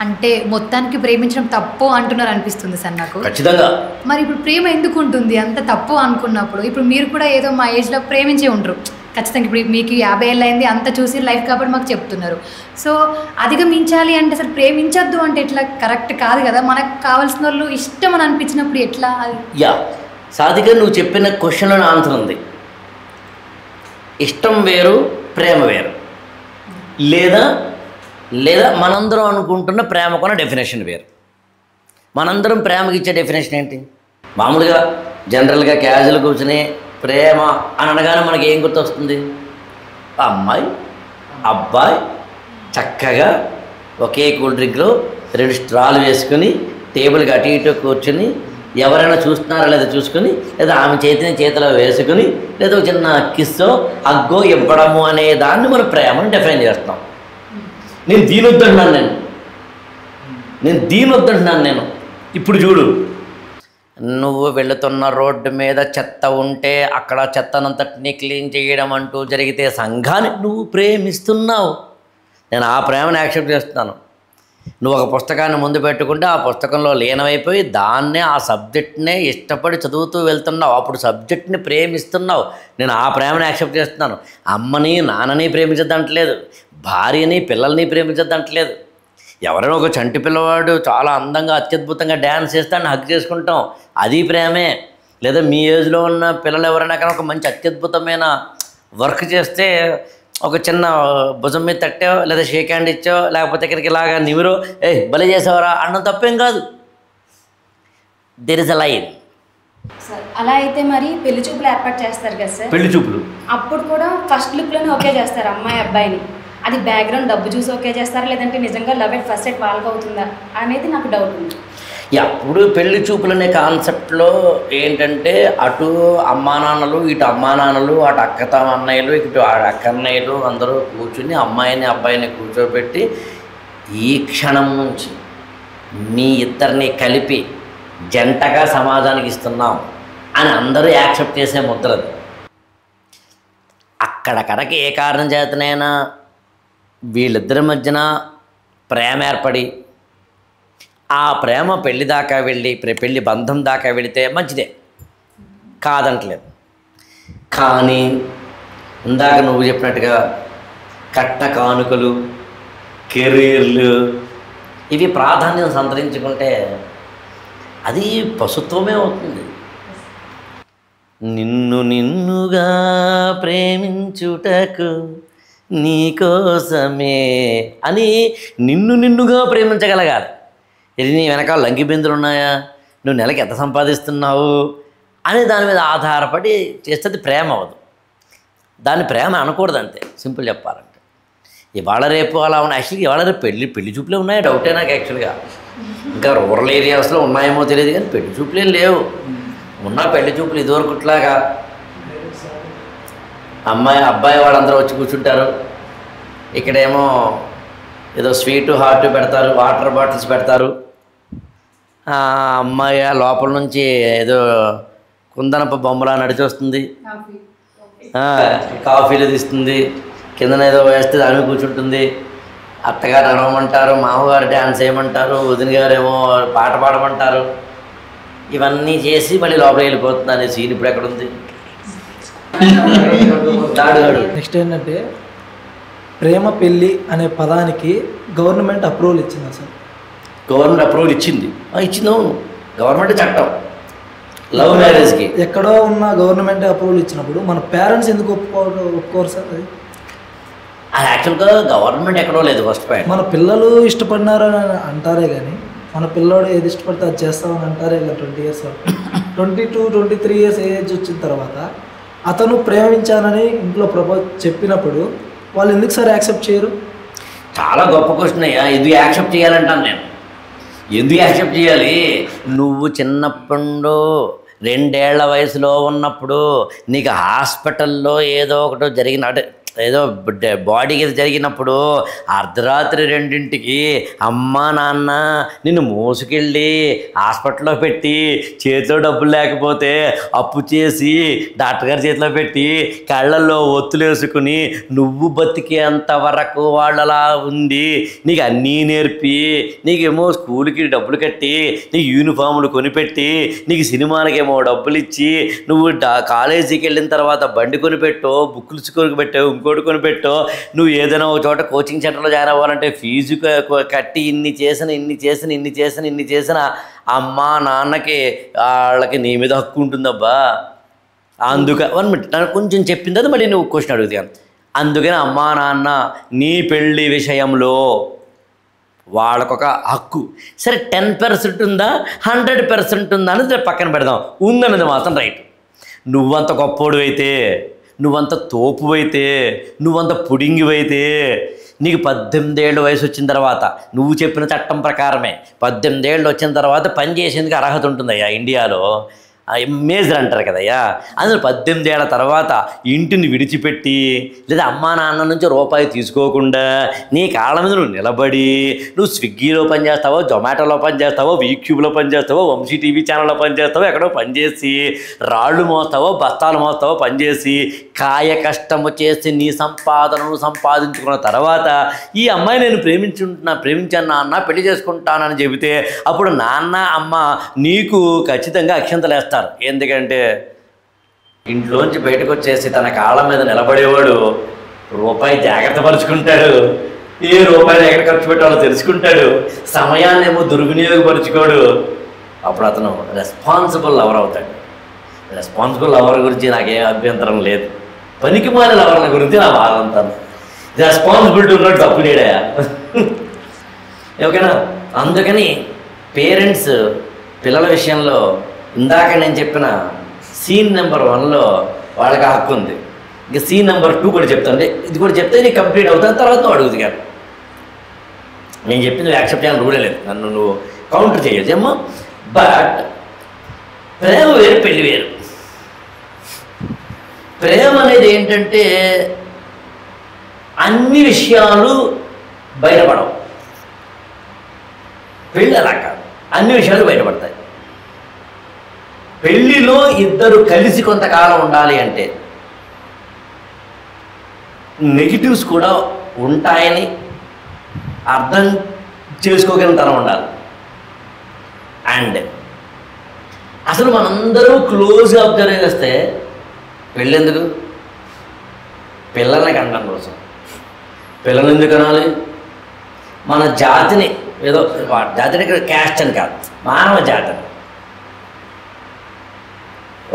అంటే మొత్తానికి ప్రేమించడం తప్పు అంటున్నారు అనిపిస్తుంది సార్ నాకు. ఖచ్చితంగా. మరి ఇప్పుడు ప్రేమ ఎందుకు ఉంటుంది అంత తప్పు అనుకున్నప్పుడు? ఇప్పుడు మీరు కూడా ఏదో మా ఏజ్లో ప్రేమించే ఉంటారు ఖచ్చితంగా. ఇప్పుడు మీకు 50 ఏళ్ళు అయింది, అంత చూసి లైఫ్ కాబట్టి మాకు చెప్తున్నారు. సో అధిగమించాలి అంటే అసలు ప్రేమించద్దు అంటే ఎట్లా? కరెక్ట్ కాదు కదా. మనకు కావాల్సిన వాళ్ళు ఇష్టం అని అనిపించినప్పుడు ఎట్లా? అది సాధిక నువ్వు చెప్పిన క్వశ్చన్లో ఆన్సర్ ఉంది. ఇష్టం వేరు, ప్రేమ వేరు. లేదా మనందరం అనుకుంటున్న ప్రేమకున్న డెఫినేషన్ వేరు. మనందరం ప్రేమకి ఇచ్చే డెఫినేషన్ ఏంటి? మామూలుగా జనరల్గా క్యాజువల్ కూర్చుని ప్రేమ అని అనగానే మనకి ఏం గుర్తొస్తుంది? అమ్మాయి అబ్బాయి చక్కగా ఒకే కూల్ డ్రింక్లో 2 స్ట్రాలు వేసుకుని టేబుల్కి అటు ఇటు కూర్చుని ఎవరైనా చూస్తున్నారా లేదా చూసుకుని, లేదా ఆమె చేతిలో వేసుకుని, లేదా ఒక చిన్న కిస్సో హగ్గో ఇవ్వడము అనే దాన్ని మనం ప్రేమను డిఫైన్ చేస్తాం. నేను దీనొద్దంటున్నాను. ఇప్పుడు చూడు, నువ్వు వెళుతున్న రోడ్డు మీద చెత్త ఉంటే అక్కడ చెత్తనంతటినీ క్లీన్ చేయడం అంటూ జరిగితే సంఘాన్ని నువ్వు ప్రేమిస్తున్నావు. నేను ఆ ప్రేమను యాక్సెప్ట్ చేస్తున్నాను. నువ్వు ఒక పుస్తకాన్ని ముందు పెట్టుకుంటే ఆ పుస్తకంలో లీనమైపోయి దాన్నే, ఆ సబ్జెక్ట్నే ఇష్టపడి చదువుతూ వెళ్తున్నావు. అప్పుడు సబ్జెక్ట్ని ప్రేమిస్తున్నావు. నేను ఆ ప్రేమను యాక్సెప్ట్ చేస్తున్నాను. అమ్మని నాన్నని ప్రేమించద్దంటలేదు, భార్యని పిల్లల్ని ప్రేమించద్దంటలేదు. ఎవరైనా ఒక చంటి పిల్లవాడు చాలా అందంగా అత్యద్భుతంగా డ్యాన్స్ చేస్తాడని హక్ చేసుకుంటాం, అది ప్రేమే. లేదా మీ ఏజ్లో ఉన్న పిల్లలు ఎవరైనా కానీ ఒక మంచి అత్యద్భుతమైన వర్క్ చేస్తే ఒక చిన్న భుజం మీద తట్టావు, లేదా షేక్ హ్యాండ్ ఇచ్చావు, లేకపోతే ఇక్కడికి ఇలాగా నిమిరో భలే చేసావరా అన్నం తప్పేం కాదు. There is a line. Sir అలా అయితే మరి పెళ్లి చూపులు ఏర్పాటు చేస్తారు కదా సార్, పెళ్లి చూపులు అప్పుడు కూడా ఫస్ట్ లుక్లోనే ఓకే చేస్తారు అమ్మాయి అబ్బాయిని. అది బ్యాక్గ్రౌండ్ డబ్బు చూసి ఓకే చేస్తారా, లేదంటే నిజంగా లవ్ ఎట్ ఫస్ట్ సైట్ వాళ్ళకి అవుతుందా అనేది నాకు డౌట్ ఉంది. ఎప్పుడు పెళ్లి చూపులు అనే కాన్సెప్ట్లో ఏంటంటే అటు అమ్మా నాన్నలు ఇటు అమ్మా నాన్నలు అటు అన్నయ్యలు ఇటు అక్క అన్నయ్యలు అందరూ కూర్చుని అమ్మాయిని అబ్బాయిని కూర్చోబెట్టి ఈ క్షణం నుంచి మీ ఇద్దరిని కలిపి జంటగా సమాజానికి ఇస్తున్నాం అని అందరూ యాక్సెప్ట్ చేసే ముద్రది. అక్కడక్కడికి ఏ కారణం చేతనైనా వీళ్ళిద్దరి మధ్యన ప్రేమ ఏర్పడి ఆ ప్రేమ పెళ్లి దాకా వెళ్ళి పెళ్లి బంధం దాకా వెళితే మంచిదే, కాదంటలేదు. కానీ ఇందాక నువ్వు చెప్పినట్టుగా కట్న కానుకలు, కెరీర్లు ఇవి ప్రాధాన్యం సంతరించుకుంటే అది పశుత్వమే అవుతుంది. నిన్నుగా ప్రేమించుటకు నీకోసమే అని నిన్నుగా ప్రేమించగలగాలి. ఇది నీ వెనకాల లంకి బిందులు ఉన్నాయా, నువ్వు నెలకి ఎంత సంపాదిస్తున్నావు అనే దాని మీద ఆధారపడి చేస్తే ప్రేమ అవ్వదు. దాన్ని ప్రేమ అనకూడదు, అంతే సింపుల్ చెప్పాలంటే. ఇవాళ రేపు అలా ఉన్నాయి. యాక్చువల్గా ఇవాళ రేపు పెళ్లి చూపులే ఉన్నాయి, డౌటే నాకు యాక్చువల్గా. ఇంకా రూరల్ ఏరియాస్లో ఉన్నాయేమో తెలియదు కానీ పెళ్లి చూపులేం లేవు. ఉన్న పెళ్లి చూపులు ఇదివరకుట్లాగా అబ్బాయి వాళ్ళందరూ వచ్చి కూర్చుంటారు. ఇక్కడేమో ఏదో స్వీటు హాట్ పెడతారు, వాటర్ బాటిల్స్ పెడతారు. అమ్మాయి లోపల నుంచి ఏదో కుందనప బొమ్మలా నడిచి వస్తుంది, కాఫీలు తీస్తుంది, కిందన ఏదో వేస్తే దాని కూర్చుంటుంది. అత్తగారు నడవమంటారు, మామగారు డ్యాన్స్ చేయమంటారు, వదిన గారేమో పాట పాడమంటారు. ఇవన్నీ చేసి మళ్ళీ లోపలికి వెళ్ళిపోతుంది అనే సీన్ ఇప్పుడు ఎక్కడుంది? నెక్స్ట్ ఏంటంటే ప్రేమ పెళ్ళి అనే పదానికి గవర్నమెంట్ అప్రూవల్ ఇచ్చిందా సార్? గవర్నమెంట్ అప్రూవల్ ఇచ్చింది. ఇచ్చింది, గవర్నమెంట్ చట్టం లవ్ మ్యారేజ్కి. ఎక్కడో ఉన్న గవర్నమెంట్ అప్రూవల్ ఇచ్చినప్పుడు మన పేరెంట్స్ ఎందుకు ఒప్పుకోరు సార్? అది యాక్చువల్గా గవర్నమెంట్ ఎక్కడో లేదు. ఫస్ట్ పాయింట్, మన పిల్లలు ఇష్టపడినారు అని అంటారే కానీ మన పిల్లోడు ఏది ఇష్టపడితే అది చేస్తామని అంటారే కదా. 20 years 22, 23 years ఏజ్ వచ్చిన తర్వాత అతను ప్రేమించానని ఇంట్లో చెప్పినప్పుడు వాళ్ళు ఎందుకు సార్ యాక్సెప్ట్ చేయరు? చాలా గొప్ప క్వశ్చన్ అయ్యా. ఎందుకు యాక్సెప్ట్ చేయాలంటాను నేను. ఎందుకు యాక్సెప్ట్ చేయాలి? నువ్వు చిన్నప్పుడు 2 ఏళ్ల వయసులో ఉన్నప్పుడు నీకు హాస్పిటల్లో ఏదో ఒకటి జరిగిన ఏదో బాడీకి జరిగినప్పుడు అర్ధరాత్రి 2ంటికి అమ్మా నాన్న నిన్ను మోసుకెళ్ళి హాస్పిటల్లో పెట్టి చేతిలో డబ్బులు లేకపోతే అప్పు చేసి డాక్టర్ గారి చేతిలో పెట్టి కళ్ళల్లో ఒత్తులు వేసుకుని నువ్వు బతికేంత వరకు వాళ్ళలా ఉంది నీకు అన్నీ నేర్పి నీకేమో స్కూల్కి డబ్బులు కట్టి నీకు యూనిఫాములు కొనిపెట్టి నీకు సినిమాలకేమో డబ్బులు ఇచ్చి నువ్వు కాలేజీకి వెళ్ళిన తర్వాత బండి కొనిపెట్టో, బుక్కులు కొనిపెట్టావు, ఇంకోటి కొనిపెట్టో, నువ్వు ఏదైనా ఒక చోట కోచింగ్ సెంటర్లో జాయిన్ అవ్వాలంటే ఫీజు కట్టి ఇన్ని చేసిన అమ్మా నాన్నకి వాళ్ళకి నీ మీద హక్కు ఉంటుందబ్బా. అందుక 1 minute నన్ను కొంచెం చెప్పింది అది మళ్ళీ నువ్వు క్వశ్చన్ అడుగుతాను. అందుకని అమ్మా నాన్న నీ పెళ్ళి విషయంలో వాళ్ళకొక హక్కు. సరే 10% ఉందా 100% ఉందా అనేది పక్కన పెడదాం. ఉందన్నది మాత్రం రైట్. నువ్వంత గొప్పోడు అయితే, నువ్వంత తోపు అయితే, నువ్వంత పుడింగివైతే నీకు 18 ఏళ్ళ వయసు వచ్చిన తర్వాత నువ్వు చెప్పిన చట్టం ప్రకారమే 18 ఏళ్ళు వచ్చిన తర్వాత పని చేసేందుకు అర్హత ఉంటుందయ్యా ఇండియాలో. మేజర్ అంటారు కదయ్యా. అందులో 18 ఏళ్ల తర్వాత ఇంటిని విడిచిపెట్టి లేదా అమ్మా నాన్న నుంచి రూపాయి తీసుకోకుండా నీ కాళ్ళ మీద నువ్వు నిలబడి నువ్వు స్విగ్గీలో పనిచేస్తావో, జొమాటోలో పనిచేస్తావో, వీక్యూబ్లో పనిచేస్తావో, వంశీ టీవీ ఛానల్లో పనిచేస్తావో, ఎక్కడో పనిచేసి రాళ్ళు మోస్తావో, బస్తాలు మోస్తావో పనిచేసి కాయ కష్టము చేసి నీ సంపాదనను సంపాదించుకున్న తర్వాత ఈ అమ్మాయి నేను ప్రేమించాను నాన్న, పెళ్లి చేసుకుంటానని చెబితే అప్పుడు నాన్న అమ్మ నీకు ఖచ్చితంగా అక్షంతలు వేస్తారు. ఎందుకంటే ఇంట్లోంచి బయటకు వచ్చేసి తన కాళ్ళ మీద నిలబడేవాడు రూపాయి జాగ్రత్త పరుచుకుంటాడు, ఏ రూపాయలు ఎక్కడ ఖర్చు పెట్టాలో తెలుసుకుంటాడు, సమయాన్ని ఏమో దుర్వినియోగపరుచుకోడు. అప్పుడు అతను రెస్పాన్సిబుల్ లవర్ అవుతాడు. రెస్పాన్సిబుల్ లవర్ గురించి నాకేం అభ్యంతరం లేదు. పనికి మాలిన లవర్ల గురించి నా బాధ అంటాను. రెస్పాన్సిబిలిటీ ఉన్నట్టు తప్పు లేడాయా? ఓకేనా? అందుకని పేరెంట్స్ పిల్లల విషయంలో ఇందాక నేను చెప్పిన సీన్ నెంబర్ 1లో వాళ్ళకి హక్కు ఉంది. ఇంకా సీన్ నెంబర్ 2 కూడా చెప్తాను. అంటే ఇది కూడా చెప్తే నీకు కంప్లీట్ అవుతాను, తర్వాత నువ్వు అడుగుతుంది కానీ నేను చెప్పింది యాక్సెప్ట్ చేయాలని రూలే లేదు. నన్ను నువ్వు కౌంటర్ చేయొచ్చు ఏమో. బట్ ప్రేమ వేరు, పెళ్లి వేరు. ప్రేమ అనేది ఏంటంటే అన్ని విషయాలు బయటపడవు. పెళ్ళి అలా కాదు, అన్ని విషయాలు బయటపడతాయి. పెళ్ళిలో ఇద్దరు కలిసి కొంతకాలం ఉండాలి అంటే నెగిటివ్స్ కూడా ఉంటాయని అర్థం చేసుకోగలిగిన తనం ఉండాలి. అండ్ అసలు మనందరూ క్లోజ్గా అబ్జర్వ్ చేస్తే పెళ్ళెందుకు? పిల్లల్ని కనడం కోసం. పిల్లలు ఎందుకు అనాలి? మన జాతిని, ఏదో జాతిని క్యాస్ట్ అని కాదు, మానవ జాతిని.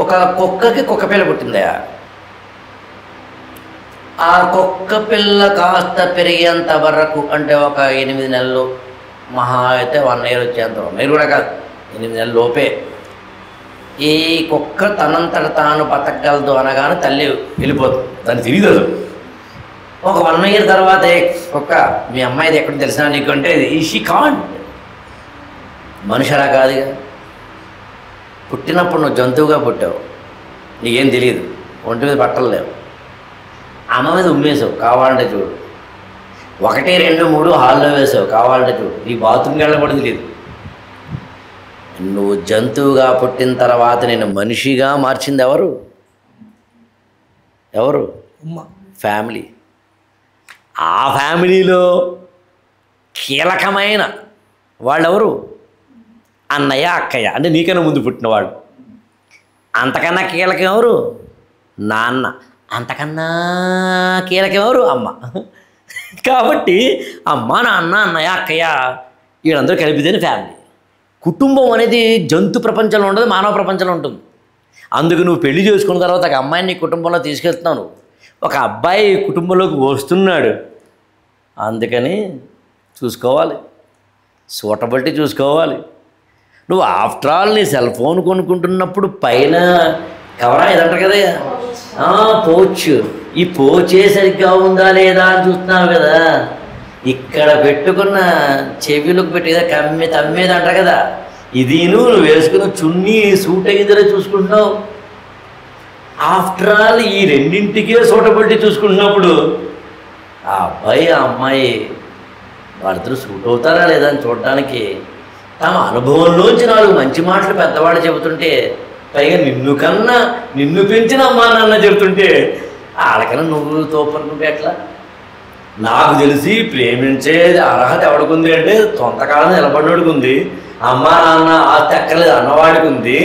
ఒక కుక్కకి కుక్క పిల్ల పుట్టిందా, ఆ కుక్క పిల్ల కాస్త పెరిగేంత వరకు, అంటే ఒక 8 నెలలు, మహా అయితే 1 year వచ్చేంత, 1 year కూడా కాదు, 8 నెలల లోపే ఈ కుక్క తనంతట తాను బతకగలదు అనగానే తల్లి వెళ్ళిపోతుంది. దాన్ని తెలియదు. ఒక 1 year తర్వాత కుక్క మీ అమ్మాయిది ఎక్కడ తెలిసినా నీకు అంటే షీ కాంట్. మనుషులా కాదుగా. పుట్టినప్పుడు నువ్వు జంతువుగా పుట్టావు, నీకేం తెలియదు, ఒంటి మీద బట్టలు లేవు, అమ్మ మీద ఉమ్మేసావు, కావాలంటే చూడు. 1, 2, 3 హాల్లో వేసావు, కావాలంటే చూడు. నీ బాత్రూమ్కి వెళ్ళబడింది లేదు. నువ్వు జంతువుగా పుట్టిన తర్వాత నేను మనిషిగా మార్చింది ఎవరు? ఎవరు? ఫ్యామిలీ. ఆ ఫ్యామిలీలో కీలకమైన వాళ్ళెవరు? అన్నయ్య, అక్కయ్య, అంటే నీకన్నా ముందు పుట్టినవాడు. అంతకన్నా కీలకం ఎవరు? నాన్న. అంతకన్నా కీలకం ఎవరు? అమ్మ. కాబట్టి అమ్మ, నాన్న, అన్నయ్య, అక్కయ్య వీళ్ళందరూ కలిపితేనే ఫ్యామిలీ. కుటుంబం అనేది జంతు ప్రపంచంలో ఉండదు, మానవ ప్రపంచంలో ఉంటుంది. అందుకు నువ్వు పెళ్లి చేసుకున్న తర్వాత ఒక అమ్మాయిని నీ కుటుంబంలో తీసుకెళ్తున్నావు, ఒక అబ్బాయి కుటుంబంలోకి వస్తున్నాడు. అందుకని చూసుకోవాలి, సూటబిలిటీ చూసుకోవాలి. నువ్వు ఆఫ్టర్ ఆల్ నీ సెల్ ఫోన్ కొనుక్కుంటున్నప్పుడు పైన కవరా ఇదంటారు కదా, పోచ్. ఈ పోచే సరిగ్గా ఉందా లేదా అని చూస్తున్నావు కదా. ఇక్కడ పెట్టుకున్న చెవిలకు పెట్టి కదా తమ్మేది అంటారు కదా, ఇది నువ్వు వేసుకున్న చున్నీ సూట్ అయ్యిందో చూసుకుంటున్నావు. ఆఫ్టర్ ఆల్ ఈ రెండింటికే సూటబిలిటీ చూసుకుంటున్నప్పుడు ఆ అబ్బాయి, ఆ అమ్మాయి వాళ్ళిద్దరూ సూట్ అవుతారా లేదా అని చూడడానికి తమ అనుభవంలోంచి 4 మంచి మాటలు పెద్దవాళ్ళు చెబుతుంటే, పైగా నిన్ను పెంచిన అమ్మా నాన్న చెబుతుంటే వాళ్ళకన్నా నువ్వు తోపనుకుంటే ఎట్లా? నాకు తెలిసి ప్రేమించే అర్హత ఎవడికుంది అంటే సొంతకాలం నిలబడినోడికి ఉంది. అమ్మా నాన్న ఆస్తి అక్కర్లేదు అన్నవాడికి ఉంది.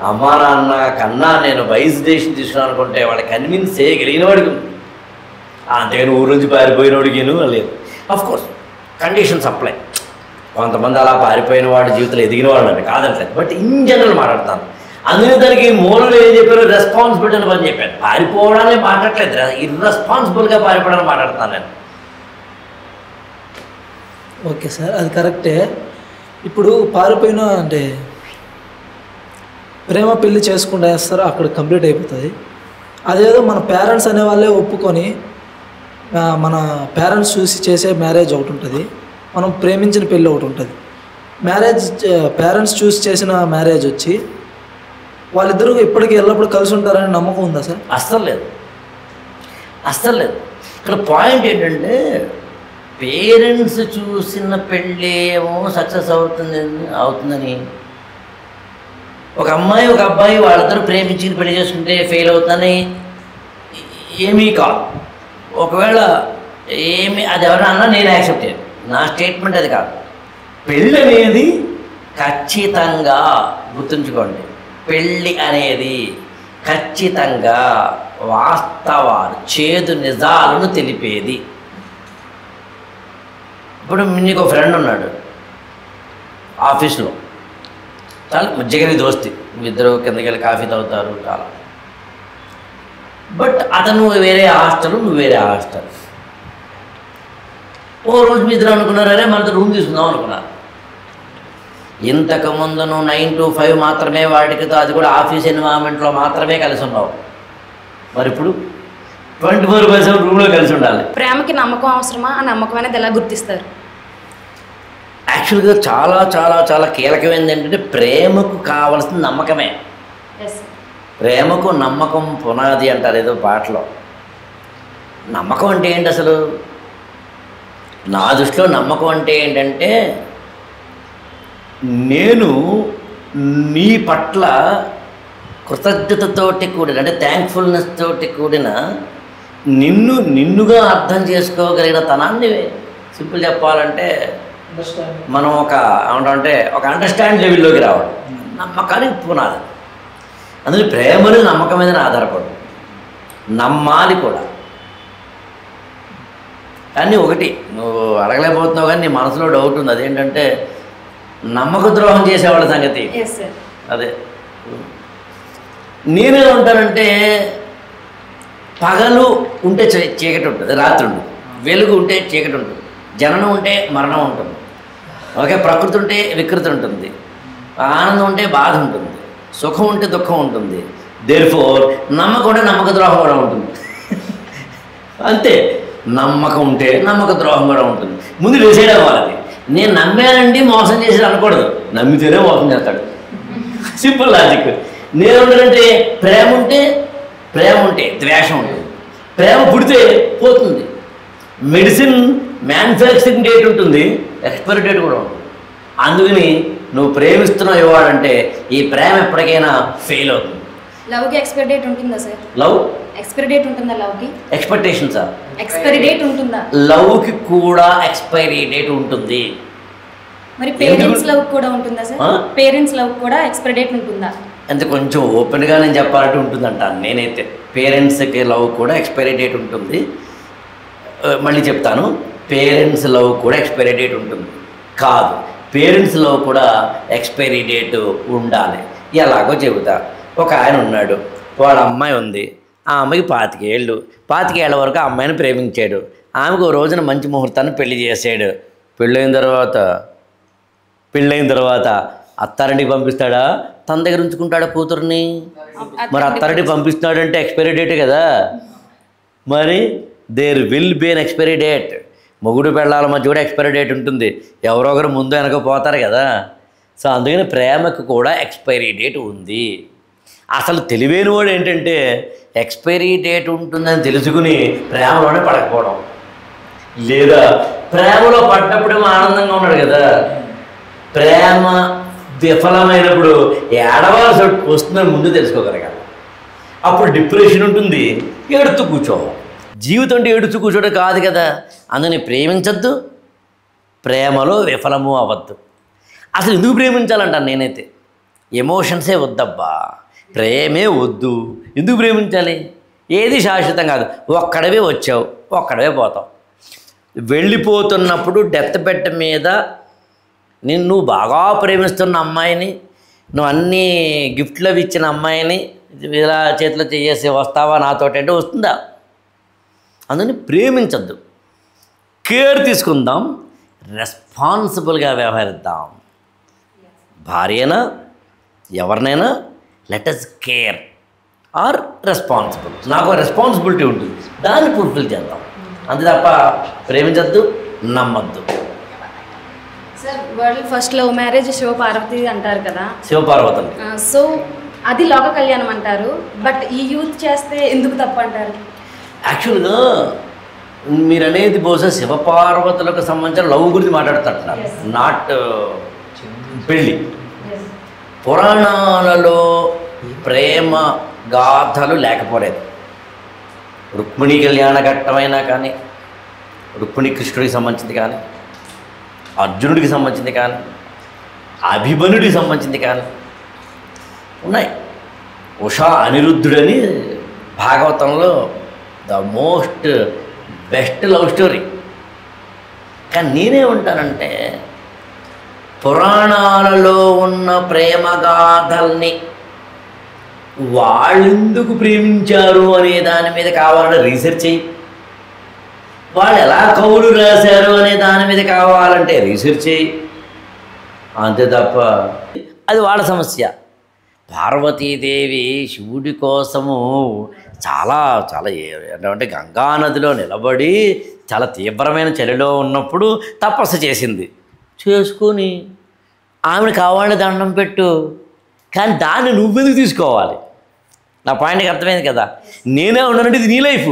అమ్మా నాన్న కన్నా నేను వైస్ డెసిషన్ తీసుకున్నాను అనుకుంటే వాళ్ళకి కన్విన్స్ చేయగలిగిన వాడికి ఉంది. అంతేగాని ఊరు నుంచి పారిపోయినోడికి లేదు. Of course conditions apply. కొంతమంది అలా పారిపోయిన వాడి జీవితంలో ఎదిగిన వాళ్ళు అంటే కాదంటలేదు, బట్ ఇన్ జనరల్ మాట్లాడతాను. అందుకే దానికి మూలంలో ఏం చెప్పారు? రెస్పాన్సిబిలిటీ అని పని చెప్పాను. పారిపోవడాన్ని మాట్లాడలేదు, ఇర్రెస్పాన్సిబుల్గా పారిపోవడానికి మాట్లాడతాను నేను. ఓకే సార్, అది కరెక్టే. ఇప్పుడు పారిపోయిన అంటే ప్రేమ పెళ్లి చేసుకుంటూ వేస్తారు, అక్కడ కంప్లీట్ అయిపోతుంది. అదేదో మన పేరెంట్స్ అనే వాళ్ళే ఒప్పుకొని మన పేరెంట్స్ చూసి చేసే మ్యారేజ్ ఒకటి ఉంటుంది, మనం ప్రేమించిన పెళ్ళి ఒకటి ఉంటుంది. పేరెంట్స్ చూసి చేసిన మ్యారేజ్ వచ్చి వాళ్ళిద్దరూ ఇప్పటికీ ఎల్లప్పుడూ కలిసి ఉంటారని నమ్మకం ఉందా సార్? అస్సలు లేదు. ఇక్కడ పాయింట్ ఏంటంటే పేరెంట్స్ చూసిన పెళ్ళి ఏమో సక్సెస్ అవుతుందని, ఒక అమ్మాయి ఒక అబ్బాయి వాళ్ళిద్దరూ ప్రేమించి పెళ్లి చేసుకుంటే ఫెయిల్ అవుతుందని ఏమీ కాదు. ఒకవేళ అది ఎవరైనా అన్నా నేను యాక్సెప్ట్ చేయను, నా స్టేట్మెంట్ అది కాదు. పెళ్ళి అనేది ఖచ్చితంగా గుర్తుంచుకోండి, పెళ్ళి అనేది ఖచ్చితంగా వాస్తవాలు, చేదు నిజాలను తెలిపేది. ఇప్పుడు నీకు ఫ్రెండ్ ఉన్నాడు ఆఫీస్లో, చాలా మధ్యగని దోస్తి, ఇద్దరు కిందకి వెళ్ళి కాఫీ తాగుతారు చాలా. బట్ అతను వేరే హాస్టల్, నువ్వు వేరే హాస్టల్. ఓ రోజు మీ ఇద్దరు అనుకున్నారే మనతో రూమ్ తీసుకుందాం అనుకున్నారు. ఇంతకుముందు నువ్వు 9 to 5 మాత్రమే వాడికితో, అది కూడా ఆఫీస్ ఎన్విరాన్మెంట్లో మాత్రమే కలిసి ఉన్నావు. మరి ఇప్పుడు 24/7 రూమ్లో కలిసి ఉండాలి. ప్రేమకి నమ్మకం అవసరమా? ఆ నమ్మకం అనేది ఎలా గుర్తిస్తారు? యాక్చువల్గా చాలా చాలా చాలా కీలకమైనది ఏంటంటే ప్రేమకు కావలసిన నమ్మకమే. ప్రేమకు నమ్మకం పునాది అంటారు ఏదో పాటలో. నమ్మకం అంటే ఏంటి అసలు? నా దృష్టిలో నమ్మకం అంటే ఏంటంటే నేను నీ పట్ల కృతజ్ఞతతోటి కూడిన అంటే థ్యాంక్ఫుల్నెస్ తోటి కూడిన నిన్నుగా అర్థం చేసుకోగలిగిన తనాన్ని సింపుల్ చెప్పాలంటే మనం ఏమంటే ఒక అండర్స్టాండ్ లెవెల్లోకి రావడం నమ్మకానికి పునాది. అందులో ప్రేమను నమ్మకం మీద ఆధారపడు, నమ్మాలి కూడా. కానీ ఒకటి నువ్వు అడగలేకపోతున్నావు కానీ నీ మనసులో డౌట్ ఉంది, అదేంటంటే నమ్మక ద్రోహం చేసేవాళ్ళ సంగతి. అదే నేనేదో ఉంటానంటే పగలు ఉంటే చీకటి ఉంటుంది, రాత్రి ఉంటుంది, వెలుగు ఉంటే చీకటి ఉంటుంది, జననం ఉంటే మరణం ఉంటుంది, ఓకే, ప్రకృతి ఉంటే వికృతి ఉంటుంది, ఆనందం ఉంటే బాధ ఉంటుంది, సుఖం ఉంటే దుఃఖం ఉంటుంది. దేర్ఫోర్ నమ్మకం ఉంటే నమ్మక ద్రోహం కూడా ఉంటుంది. అంతే, నమ్మకం ఉంటే నమ్మక ద్రోహం కూడా ఉంటుంది. ముందు డిసైడ్ అవ్వాలి. నేను నమ్మానండి మోసం చేసి అనకూడదు, నమ్మితేనే మోసం చేస్తాడు. Simple logic. నేనుంటానంటే ప్రేమ ఉంటే ద్వేషం ఉంటుంది, ప్రేమ పుడితే పోతుంది. మెడిసిన్ మ్యానుఫ్యాక్చరింగ్ డేట్ ఉంటుంది, ఎక్స్పైరీ డేట్ కూడా ఉంటుంది. అందుకని నువ్వు ప్రేమిస్తున్నావు ఇవ్వాలంటే ఈ ప్రేమ ఎప్పటికైనా ఫెయిల్ అవుతుంది. లవ్కి ఎక్స్పైరీ డేట్ ఉంటుందా సార్? లవ్ ఎక్స్పైరీ డేట్ ఉంటుందా? లవ్కి ఎక్స్పెక్టేషన్ సార్, ఎక్స్పైరీ డేట్ ఉంటుందా? లవ్కి కూడా ఎక్స్పైరీ డేట్ ఉంటుంది. మరి పేరెంట్స్ లవ్ కూడా ఉంటుందా సార్? పేరెంట్స్ లవ్ కూడా ఎక్స్పైరీ డేట్ ఉంటుందా? అంటే కొంచెం ఓపెన్గా నేను చెప్పాలంటే ఉంటుందంటాను నేనైతే. పేరెంట్స్కి లవ్ కూడా ఎక్స్పైరీ డేట్ ఉంటుంది. మళ్ళీ చెప్తాను, పేరెంట్స్ లవ్ కూడా ఎక్స్పైరీ డేట్ ఉంటుంది కాదు, పేరెంట్స్ లవ్ కూడా ఎక్స్పైరీ డేట్ ఉండాలి. ఎలాగో చెబుతా. ఒక ఆయన ఉన్నాడు, వాళ్ళ అమ్మాయి ఉంది, ఆ అమ్మాయికి 25 ఏళ్ళ వరకు ఆ అమ్మాయిని ప్రేమించాడు. ఆమెకు ఓ రోజున మంచి ముహూర్తాన్ని పెళ్లి చేసాడు. పెళ్ళైన తర్వాత అత్తారింటికి పంపిస్తాడా, తన దగ్గర ఉంచుకుంటాడా కూతుర్ని? మరి అత్తారింటికి పంపిస్తున్నాడంటే ఎక్స్పైరీ డేటే కదా. మరి there will be an expiry date. మొగుడు పెళ్ళాల మధ్య కూడా ఎక్స్పైరీ డేట్ ఉంటుంది, ఎవరో ఒకరు ముందు వెనక పోతారు కదా. సో అందుకని ప్రేమకు కూడా ఎక్స్పైరీ డేట్ ఉంది. అసలు తెలివైన వాడు ఏంటంటే ఎక్స్పైరీ డేట్ ఉంటుందని తెలుసుకుని ప్రేమలోనే పడకపోవడం, లేదా ప్రేమలో పడ్డప్పుడేమో ఆనందంగా ఉన్నాడు కదా, ప్రేమ విఫలమైనప్పుడు ఏడవాల్సి వస్తుందని ముందు తెలుసుకోగలగాలి. అప్పుడు డిప్రెషన్ ఉంటుంది, ఏడుతూ కూర్చోవాలి. జీవితం అంటే ఏడుతూ కూర్చోవడం కాదు కదా. అందుకని ప్రేమించద్దు, ప్రేమలో విఫలము అవ్వద్దు. అసలు ఎందుకు ప్రేమించాలంటాను నేనైతే. ఎమోషన్సే వద్దబ్బా, ప్రేమే వద్దు. ఎందుకు ప్రేమించాలి? ఏది శాశ్వతం కాదు. ఒక్కడవే వచ్చావు, ఒక్కడవే పోతావు. వెళ్ళిపోతున్నప్పుడు డెత్ బెడ్ మీద నిన్ను బాగా ప్రేమిస్తున్న అమ్మాయిని, నువ్వు అన్నీ గిఫ్ట్లు అవి ఇచ్చిన అమ్మాయిని ఇలా చేతిలో చేసి వస్తావా నాతోటి అంటే వస్తుందా? అందుకని ప్రేమించద్దు, కేర్ తీసుకుందాం, రెస్పాన్సిబుల్గా వ్యవహరిద్దాం. భార్యనా ఎవరినైనా let us care are responsible. నాకు రెస్పాన్సిబిలిటీ ఉంటుంది, దాన్ని ఫుల్ఫిల్ చేద్దాం. అంతే తప్ప ప్రేమించద్దు, నమ్మద్దు. Sir world first love marriage Shiva Parvati అంటారు కదా, శివపార్వతులు. సో అది లోక కళ్యాణం అంటారు. బట్ ఈ యూత్ చేస్తే ఎందుకు తప్పు అంటారు? యాక్చువల్గా మీరు అనేది బహుశా శివపార్వతులకు సంబంధించిన లవ్ గురించి మాట్లాడుతున్నారు, నాట్ పెళ్ళి. పురాణాలలో ప్రేమ గాథలు లేకపోలేదు. రుక్మిణి కళ్యాణ ఘట్టమైనా కానీ, రుక్మిణి కృష్ణుడికి సంబంధించింది కానీ, అర్జునుడికి సంబంధించింది కానీ, అభిమన్యుడికి సంబంధించింది కానీ ఉన్నాయి. ఉషా అనిరుద్ధుడని భాగవతంలో the most best love story. కానీ నేనేమంటానంటే పురాణాలలో ఉన్న ప్రేమ గాథల్ని వాళ్ళెందుకు ప్రేమించారు అనే దాని మీద కావాలంటే రీసెర్చ్ చేయి. వాళ్ళు ఎలా కవులు రాశారు అనే దాని మీద కావాలంటే రీసెర్చ్ చేయి. అంతే తప్ప అది వాళ్ళ సమస్య. పార్వతీదేవి శివుడి కోసము చాలా చాలా అంటే గంగానదిలో నిలబడి చాలా తీవ్రమైన చలిలో ఉన్నప్పుడు తపస్సు చేసింది. చేసుకొని ఆమెను కావాలని దండం పెట్టు, కానీ దాన్ని నువ్వెందుకు తీసుకోవాలి? నా పాయింట్కి అర్థమైంది కదా. నేనే ఉన్నానంటే ఇది నీ లైఫ్.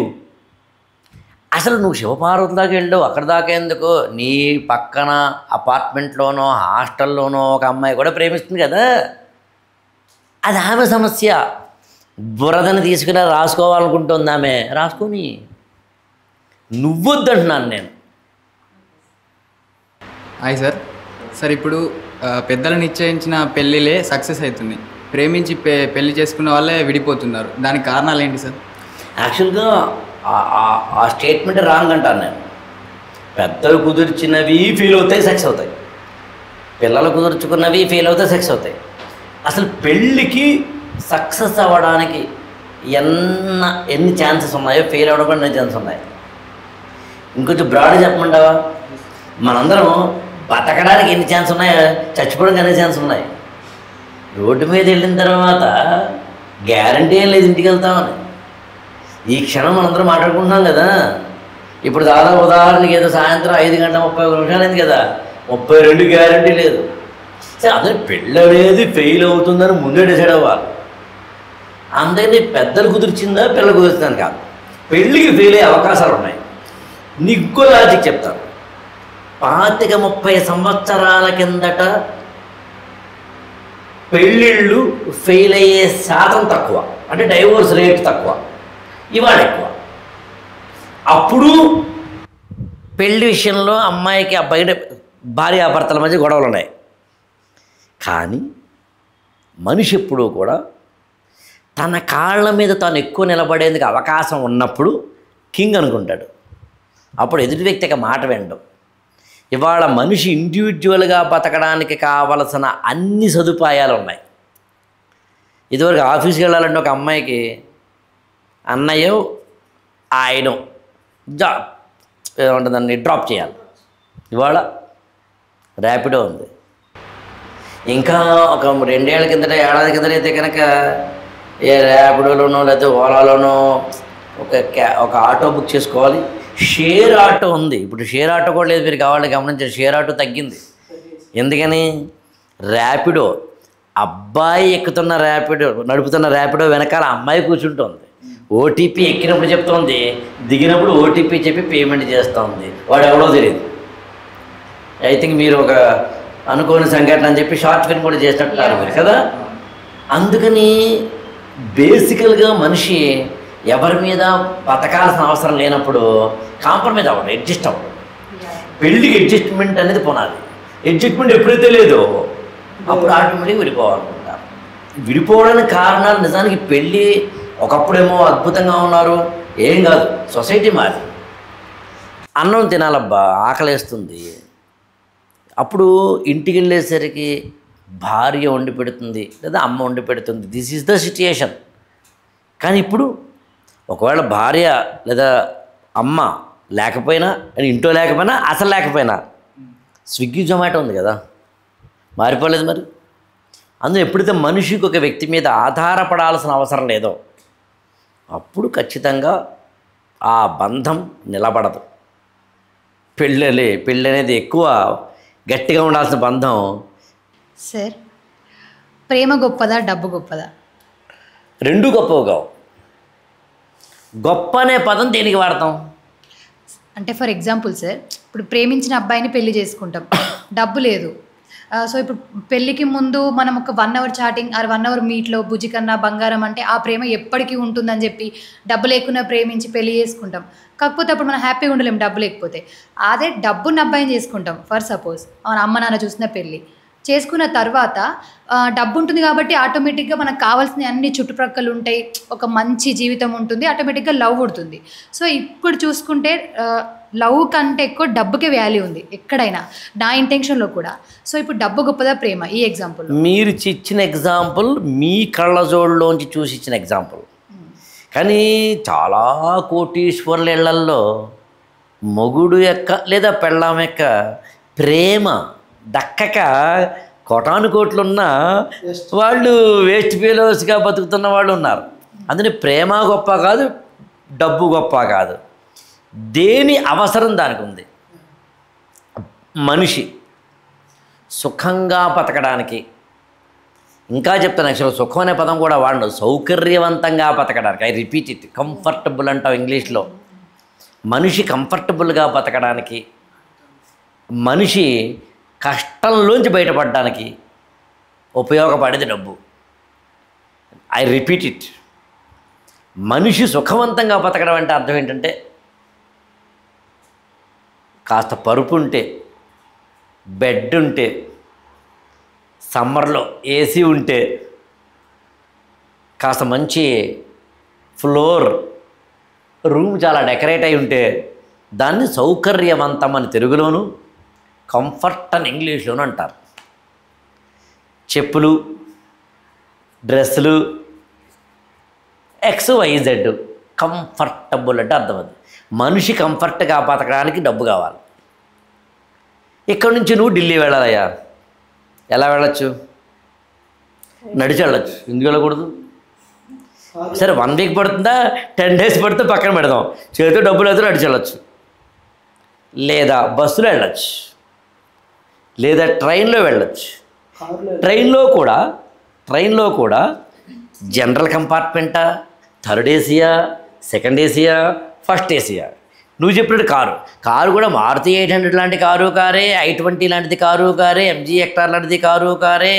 అసలు నువ్వు శివపార్వతి దాకా వెళ్ళావు, అక్కడ దాకా ఎందుకు? నీ పక్కన అపార్ట్మెంట్లోనో హాస్టల్లోనో ఒక అమ్మాయి కూడా ప్రేమిస్తుంది కదా, అది ఆమె సమస్య. బురదని తీసుకుని రాసుకోవాలనుకుంటుంది ఆమె, రాసుకొని. నువ్వొద్దంటున్నాను నేను. Hi sir. సార్ ఇప్పుడు పెద్దలు నిశ్చయించిన పెళ్ళిలే సక్సెస్ అవుతుంది, ప్రేమించి పెళ్లి చేసుకున్న వాళ్ళే విడిపోతున్నారు. దానికి కారణాలు ఏంటి సార్? యాక్చువల్గా ఆ స్టేట్మెంట్ రాంగ్ అంటాను నేను. పెద్దలు కుదిర్చినవి ఫెయిల్ అవుతాయి, సక్సెస్ అవుతాయి. పిల్లలు కుదుర్చుకున్నవి ఫెయిల్ అవుతాయి, సక్సెస్ అవుతాయి. అసలు పెళ్ళికి సక్సెస్ అవ్వడానికి ఎన్ని ఛాన్సెస్ ఉన్నాయో ఫెయిల్ అవ్వడం కూడా ఎన్ని ఛాన్సెస్ ఉన్నాయి. ఇంకొంచెం బ్రాడ్ చెప్పమంటావా? మనందరం బతకడానికి ఎన్ని ఛాన్స్ ఉన్నాయో చచ్చిపోవడానికి ఎన్ని ఛాన్స్ ఉన్నాయి. రోడ్డు మీద వెళ్ళిన తర్వాత గ్యారంటీ ఏం లేదు ఇంటికి వెళ్తామని. ఈ క్షణం మనందరం మాట్లాడుకుంటున్నాం కదా. ఇప్పుడు దాదాపు ఉదాహరణకి ఏదో సాయంత్రం 5:31 అయింది కదా, 32 గ్యారంటీ లేదు. సరే, అదే పెళ్ళి అనేది ఫెయిల్ అవుతుందని ముందే డిసైడ్ అవ్వాలి. అందుకని పెద్దలు కుదిర్చిందా పిల్లలు కుదురుతుందని కాదు, పెళ్ళికి ఫెయిల్ అయ్యే అవకాశాలు ఉన్నాయి. నీకు ఇంకో లాజిక్ చెప్తాను. 25-30 సంవత్సరాల కిందట పెళ్ళిళ్ళు ఫెయిల్ అయ్యే శాతం తక్కువ, అంటే డైవోర్స్ రేట్ తక్కువ. ఇవాళ ఎక్కువ. అప్పుడు పెళ్లి విషయంలో అమ్మాయికి అబ్బాయి భార్యాభర్తల మధ్య గొడవలు ఉన్నాయి. కానీ మనిషి ఎప్పుడూ కూడా తన కాళ్ళ మీద తాను ఎక్కువ నిలబడేందుకు అవకాశం ఉన్నప్పుడు కింగ్ అనుకుంటాడు. అప్పుడు ఎదుటి వ్యక్తికి మాట వినడం. ఇవాళ మనిషి ఇండివిజువల్గా బతకడానికి కావలసిన అన్ని సదుపాయాలు ఉన్నాయి. ఇదివరకు ఆఫీస్కి వెళ్ళాలంటే ఒక అమ్మాయికి అన్నయ్య ఆయన ఏమంటుందని డ్రాప్ చేయాలి. ఇవాళ ర్యాపిడో ఉంది. ఇంకా ఒక 2 ఏళ్ల కిందట, ఏడాది కిందట అయితే కనుక ఏ ర్యాపిడోలోనో లేకపోతే ఓలాలోనో ఒక ఆటో బుక్ చేసుకోవాలి. షేర్ ఆటో ఉంది. ఇప్పుడు షేర్ ఆటో కూడా లేదు. మీరు కావాలని గమనించారు, షేర్ ఆటో తగ్గింది. ఎందుకని? ర్యాపిడో అబ్బాయి ఎక్కుతున్న ర్యాపిడో, నడుపుతున్న ర్యాపిడో వెనకాల అమ్మాయి కూర్చుంటుంది. ఓటీపీ ఎక్కినప్పుడు చెప్తోంది, దిగినప్పుడు ఓటీపీ చెప్పి పేమెంట్ చేస్తుంది. వాడు ఎవడో తెలియదు. ఐ థింక్ మీరు ఒక అనుకోని సంఘటన అని చెప్పి షార్ట్ ఫిల్మ్ కూడా చేసినట్టున్నారు మీరు కదా. అందుకని బేసికల్గా మనిషి ఎవరి మీద బతకాల్సిన అవసరం లేనప్పుడు కాంప్రమైజ్ అవ్వడం, అడ్జస్ట్ అవ్వడం. పెళ్ళికి అడ్జస్ట్మెంట్ అనేది పునాది. అడ్జస్ట్మెంట్ ఎప్పుడైతే లేదో అప్పుడు ఆటోమేటిక్గా విడిపోవాలనుకుంటారు. విడిపోవడానికి కారణాలు నిజానికి పెళ్ళి ఒకప్పుడేమో అద్భుతంగా ఉన్నారు, ఏం కాదు, సొసైటీ మారి. అన్నం తినాలబ్బా, ఆకలేస్తుంది. అప్పుడు ఇంటికి వెళ్ళేసరికి భార్య వండి పెడుతుంది లేదా అమ్మ వండి పెడుతుంది. This is the situation. కానీ ఇప్పుడు ఒకవేళ భార్య లేదా అమ్మ లేకపోయినా, ఇంట్లో లేకపోయినా, అసలు లేకపోయినా స్విగ్గీ జొమాటో ఉంది కదా, మారిపోలేదు మరి. అందులో ఎప్పుడైతే మనిషికి ఒక వ్యక్తి మీద ఆధారపడాల్సిన అవసరం లేదో అప్పుడు ఖచ్చితంగా ఆ బంధం నిలబడదు. పెళ్ళి అనేది ఎక్కువ గట్టిగా ఉండాల్సిన బంధం. సార్, ప్రేమ గొప్పదా, డబ్బు గొప్పదా? రెండు గొప్పవి కావు. గొప్ప అనే పదం దేనికి వాడతాం? అంటే ఫర్ ఎగ్జాంపుల్ సార్, ఇప్పుడు ప్రేమించిన అబ్బాయిని పెళ్లి చేసుకుంటాం, డబ్బు లేదు. సో ఇప్పుడు పెళ్ళికి ముందు మనం ఒక 1 అవర్ చాటింగ్ ఆర్ 1 అవర్ మీట్లో బుజ్జి కన్నా బంగారం అంటే ఆ ప్రేమ ఎప్పటికీ ఉంటుందని చెప్పి డబ్బు లేకుండా ప్రేమించి పెళ్లి చేసుకుంటాం. కాకపోతే అప్పుడు మనం హ్యాపీగా ఉండలేము డబ్బు లేకపోతే. అదే డబ్బున్న అబ్బాయిని చేసుకుంటాం. ఫర్ సపోజ్ మన అమ్మ నాన్న చూసిన పెళ్ళి చేసుకున్న తర్వాత డబ్బు ఉంటుంది కాబట్టి ఆటోమేటిక్గా మనకు కావాల్సిన అన్ని చుట్టుప్రక్కల ఉంటాయి, ఒక మంచి జీవితం ఉంటుంది, ఆటోమేటిక్గా లవ్ పుడుతుంది. సో ఇప్పుడు చూసుకుంటే లవ్ కంటే ఎక్కువ డబ్బుకే వాల్యూ ఉంది ఎక్కడైనా, నా ఇంటెన్షన్లో కూడా. సో ఇప్పుడు డబ్బు గొప్పదా ప్రేమ? ఈ ఎగ్జాంపుల్ మీరు ఇచ్చిన ఎగ్జాంపుల్ మీ కళ్ళజోడులోంచి చూసి ఇచ్చిన ఎగ్జాంపుల్. కానీ చాలా కోటీశ్వర్ల ఇళ్లల్లో మొగుడు యొక్క లేదా పెళ్ళాం యొక్క ప్రేమ దక్కక కోటాను కోట్లున్న వాళ్ళు వేస్ట్ ఫెలోస్గా బతుకుతున్న వాళ్ళు ఉన్నారు. అందుకని ప్రేమ గొప్ప కాదు, డబ్బు గొప్ప కాదు, దేని అవసరం దానికి ఉంది. మనిషి సుఖంగా బతకడానికి, ఇంకా చెప్తాను, యాక్చువల్ సుఖం అనే పదం కూడా వాడు, సౌకర్యవంతంగా బతకడానికి. ఐ రిపీట్ ఇట్, కంఫర్టబుల్ అంటాం ఇంగ్లీష్లో. మనిషి కంఫర్టబుల్గా బతకడానికి, మనిషి కష్టంలోంచి బయటపడడానికి ఉపయోగపడేది డబ్బు. ఐ రిపీట్ ఇట్, మనిషి సుఖవంతంగా బతకడం అంటే అర్థం ఏంటంటే కాస్త పరుపు ఉంటే, బెడ్ ఉంటే, సమ్మర్లో ఏసీ ఉంటే, కాస్త మంచి ఫ్లోర్ రూమ్ చాలా డెకరేట్ అయి ఉంటే దాన్ని సౌకర్యవంతం అని తెలుగులోను, కంఫర్ట్ అని ఇంగ్లీష్లోను అంటారు. చెప్పులు, డ్రెస్సులు, XYZ కంఫర్టబుల్ అంటే అర్థమవుతుంది. మనిషి కంఫర్ట్గా బతకడానికి డబ్బు కావాలి. ఇక్కడ నుంచి నువ్వు ఢిల్లీ వెళ్ళాలయ్యా, ఎలా వెళ్ళచ్చు? నడిచి వెళ్ళచ్చు. ఎందుకు వెళ్ళకూడదు? సరే 1 వీక్ పడుతుందా, 10 days పడితే పక్కన పెడదాం, చేతితో డబ్బులు అయితే నడిచి వెళ్ళచ్చు. లేదా బస్సులో వెళ్ళచ్చు, లేదా ట్రైన్లో వెళ్ళచ్చు. ట్రైన్లో కూడా జనరల్ కంపార్ట్మెంటా, థర్డ్ ఏసీయా, సెకండ్ ఏసీయా, ఫస్ట్ ఏసీయా? నువ్వు చెప్పినట్టు కారు కూడా మారుతి 800 లాంటి కారే, I-20 లాంటిది కారే, MG హెక్టార్ లాంటిది కారే,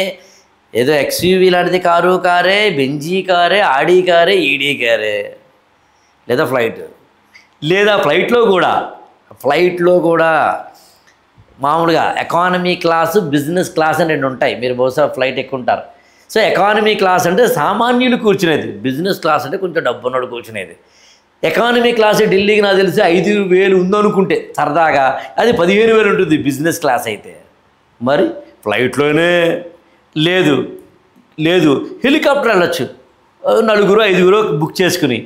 ఏదో XUV లాంటిది కారే, బెంజీ కారే, ఆడీ కారే, ఈడీ కారే, లేదా ఫ్లైట్లో కూడా మామూలుగా ఎకానమీ క్లాసు, బిజినెస్ క్లాస్ అని 2 ఉంటాయి. మీరు బహుశా ఫ్లైట్ ఎక్కుంటారు. సో ఎకానమీ క్లాస్ అంటే సామాన్యులు కూర్చునేది, బిజినెస్ క్లాస్ అంటే కొంచెం డబ్బున్నోడు కూర్చునేది. ఎకానమీ క్లాస్ ఢిల్లీకి నాకు తెలిసి 5,000 ఉందనుకుంటే సరదాగా, అది 15,000 ఉంటుంది బిజినెస్ క్లాస్ అయితే. మరి ఫ్లైట్లోనే లేదు హెలికాప్టర్ వెళ్ళొచ్చు, 4-5 బుక్ చేసుకుని.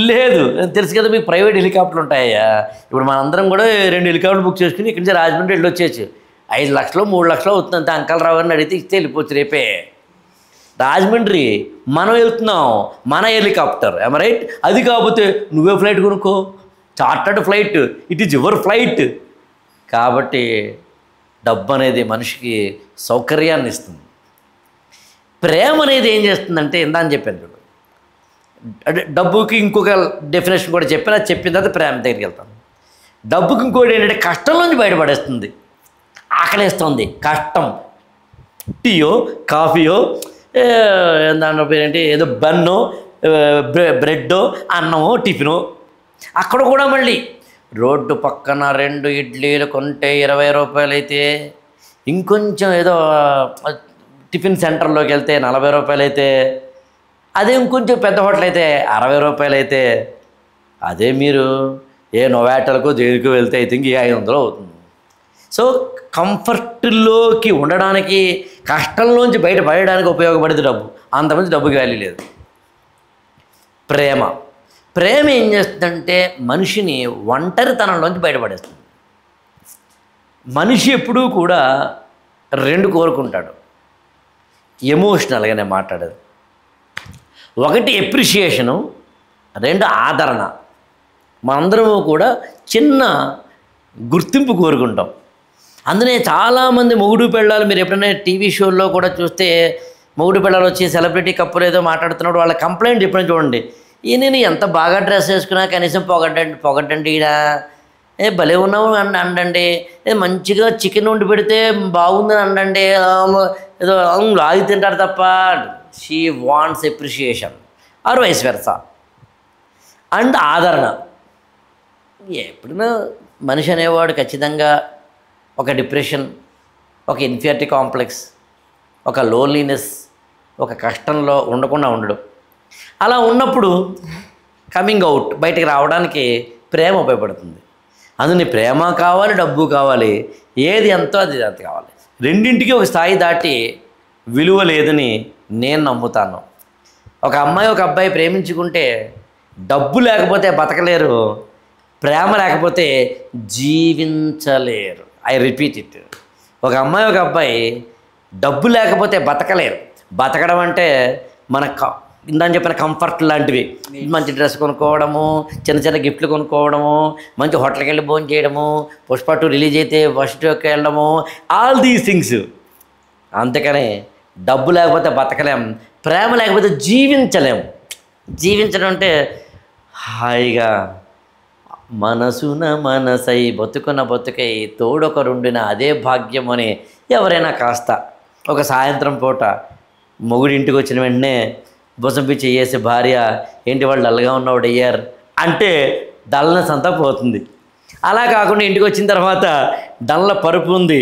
లేదు, తెలుసు కదా మీకు ప్రైవేట్ హెలికాప్టర్లు ఉంటాయా. ఇప్పుడు మనందరం కూడా 2 హెలికాప్టర్లు బుక్ చేసుకుని ఇక్కడి నుంచి రాజమండ్రి వెళ్ళొచ్చేచ్చు. 5 లక్షలు 3 లక్షలు అవుతుంది అంతే. అంకల్ రావు గారిని అడిగితే ఇస్తే వెళ్ళిపోవచ్చు రేపే. రాజమండ్రి మనం వెళ్తున్నాం, మన హెలికాప్టర్, రైట్? అది కాకపోతే నువ్వే ఫ్లైట్ కొనుక్కో, chartered flight, it is your flight. కాబట్టి డబ్బు అనేది మనిషికి సౌకర్యాన్ని ఇస్తుంది. ప్రేమ అనేది ఏం చేస్తుందంటే, ఇందాని చెప్పాను, అంటే డబ్బుకి ఇంకొక డెఫినేషన్ కూడా చెప్పిన తర్వాత ప్రేమ దగ్గరికి వెళ్తాను. డబ్బుకి ఇంకోటి ఏంటంటే కష్టంలోంచి బయటపడేస్తుంది. ఆకలిస్తుంది, కష్టం, టీయో కాఫీయో, దాని పేరేంటి, ఏదో బన్నో, బ్రెడ్డో, అన్నమో, టిఫినో. అక్కడ కూడా మళ్ళీ రోడ్డు పక్కన 2 ఇడ్లీలు కొంటే 20 రూపాయలు అయితే, ఇంకొంచెం ఏదో టిఫిన్ సెంటర్లోకి వెళ్తే 40 రూపాయలు అయితే, అదే ఇంకొంచెం పెద్ద హోటల్ అయితే 60 రూపాయలు అయితే, అదే మీరు ఏ నోవాటల్కో దేనికో వెళ్తే ఐ థింక్ 500 అవుతుంది. సో కంఫర్ట్లోకి ఉండడానికి, కష్టంలోంచి బయటపడడానికి ఉపయోగపడేది డబ్బు. అంతమంది డబ్బుకి వాల్యూ లేదు. ప్రేమ ఏం చేస్తుందంటే మనిషిని ఒంటరితనంలోంచి బయటపడేస్తుంది. మనిషి ఎప్పుడూ కూడా 2 కోరుకుంటాడు ఎమోషనల్గా. నేను మాట్లాడేది 1 ఎప్రిషియేషను, 2 ఆదరణ. మనందరము కూడా చిన్న గుర్తింపు కోరుకుంటాం. అందునే చాలామంది మొగుడు పెళ్ళాలు, మీరు ఎప్పుడైనా టీవీ షోల్లో కూడా చూస్తే మొగుడు పెళ్ళాలు వచ్చి సెలబ్రిటీ కప్పులు ఏదో మాట్లాడుతున్నాడు, వాళ్ళ కంప్లైంట్ ఎప్పుడైనా చూడండి, నేను ఎంత బాగా డ్రెస్ వేసుకున్నా కనీసం పొగడ్డండి ఈడ, భలే ఉన్నావు అండండి, మంచిగా చికెన్ వండి పెడితే బాగుందని అండండి, ఏదో లాగి తింటారు తప్ప. She wants appreciation or vice versa. And ఆదరణ. ఎప్పుడైనా మనిషి అనేవాడు ఖచ్చితంగా ఒక డిప్రెషన్, ఒక ఇన్ఫీరియారిటీ కాంప్లెక్స్, ఒక లోన్లీనెస్, ఒక కష్టంలో ఉండకుండా ఉండడు. అలా ఉన్నప్పుడు కమింగ్ అవుట్, బయటికి రావడానికి ప్రేమ ఉపయోగపడుతుంది. అందుకని ప్రేమ కావాలి, డబ్బు కావాలి, ఏది ఎంతో అది అంత కావాలి. రెండింటికి ఒక స్థాయి దాటి విలువ లేదని నేను నమ్ముతాను. ఒక అమ్మాయి ఒక అబ్బాయి ప్రేమించుకుంటే డబ్బు లేకపోతే బతకలేరు, ప్రేమ లేకపోతే జీవించలేరు. I repeat it. ఒక అమ్మాయి ఒక అబ్బాయి డబ్బు లేకపోతే బతకలేరు. బతకడం అంటే మన ఇందాని చెప్పిన కంఫర్ట్ లాంటివి, మంచి డ్రెస్ కొనుక్కోవడము, చిన్న చిన్న గిఫ్ట్లు కొనుక్కోవడము, మంచి హోటల్కి వెళ్ళి భోజనం చేయడము, పుష్ప 2 రిలీజ్ అయితే ఫస్ట్ షోకి వెళ్ళడము, ఆల్ దీస్ థింగ్స్ అందుకని డబ్బు లేకపోతే బతకలేం, ప్రేమ లేకపోతే జీవించలేం. జీవించడం అంటే హాయిగా మనసున మనసై బతుకున బతుకై తోడొకరుండిన అదే భాగ్యం అని ఎవరైనా కాస్త ఒక సాయంత్రం పూట మొగుడి ఇంటికి వచ్చిన వెంటనే భుజం పిచ్చి చేసే భార్య ఏంటి వాళ్ళు డల్గా ఉన్నవాడు అయ్యారు అంటే డల్నెస్ అంతా పోతుంది. అలా కాకుండా ఇంటికి వచ్చిన తర్వాత డల్ల పరుపు ఉంది,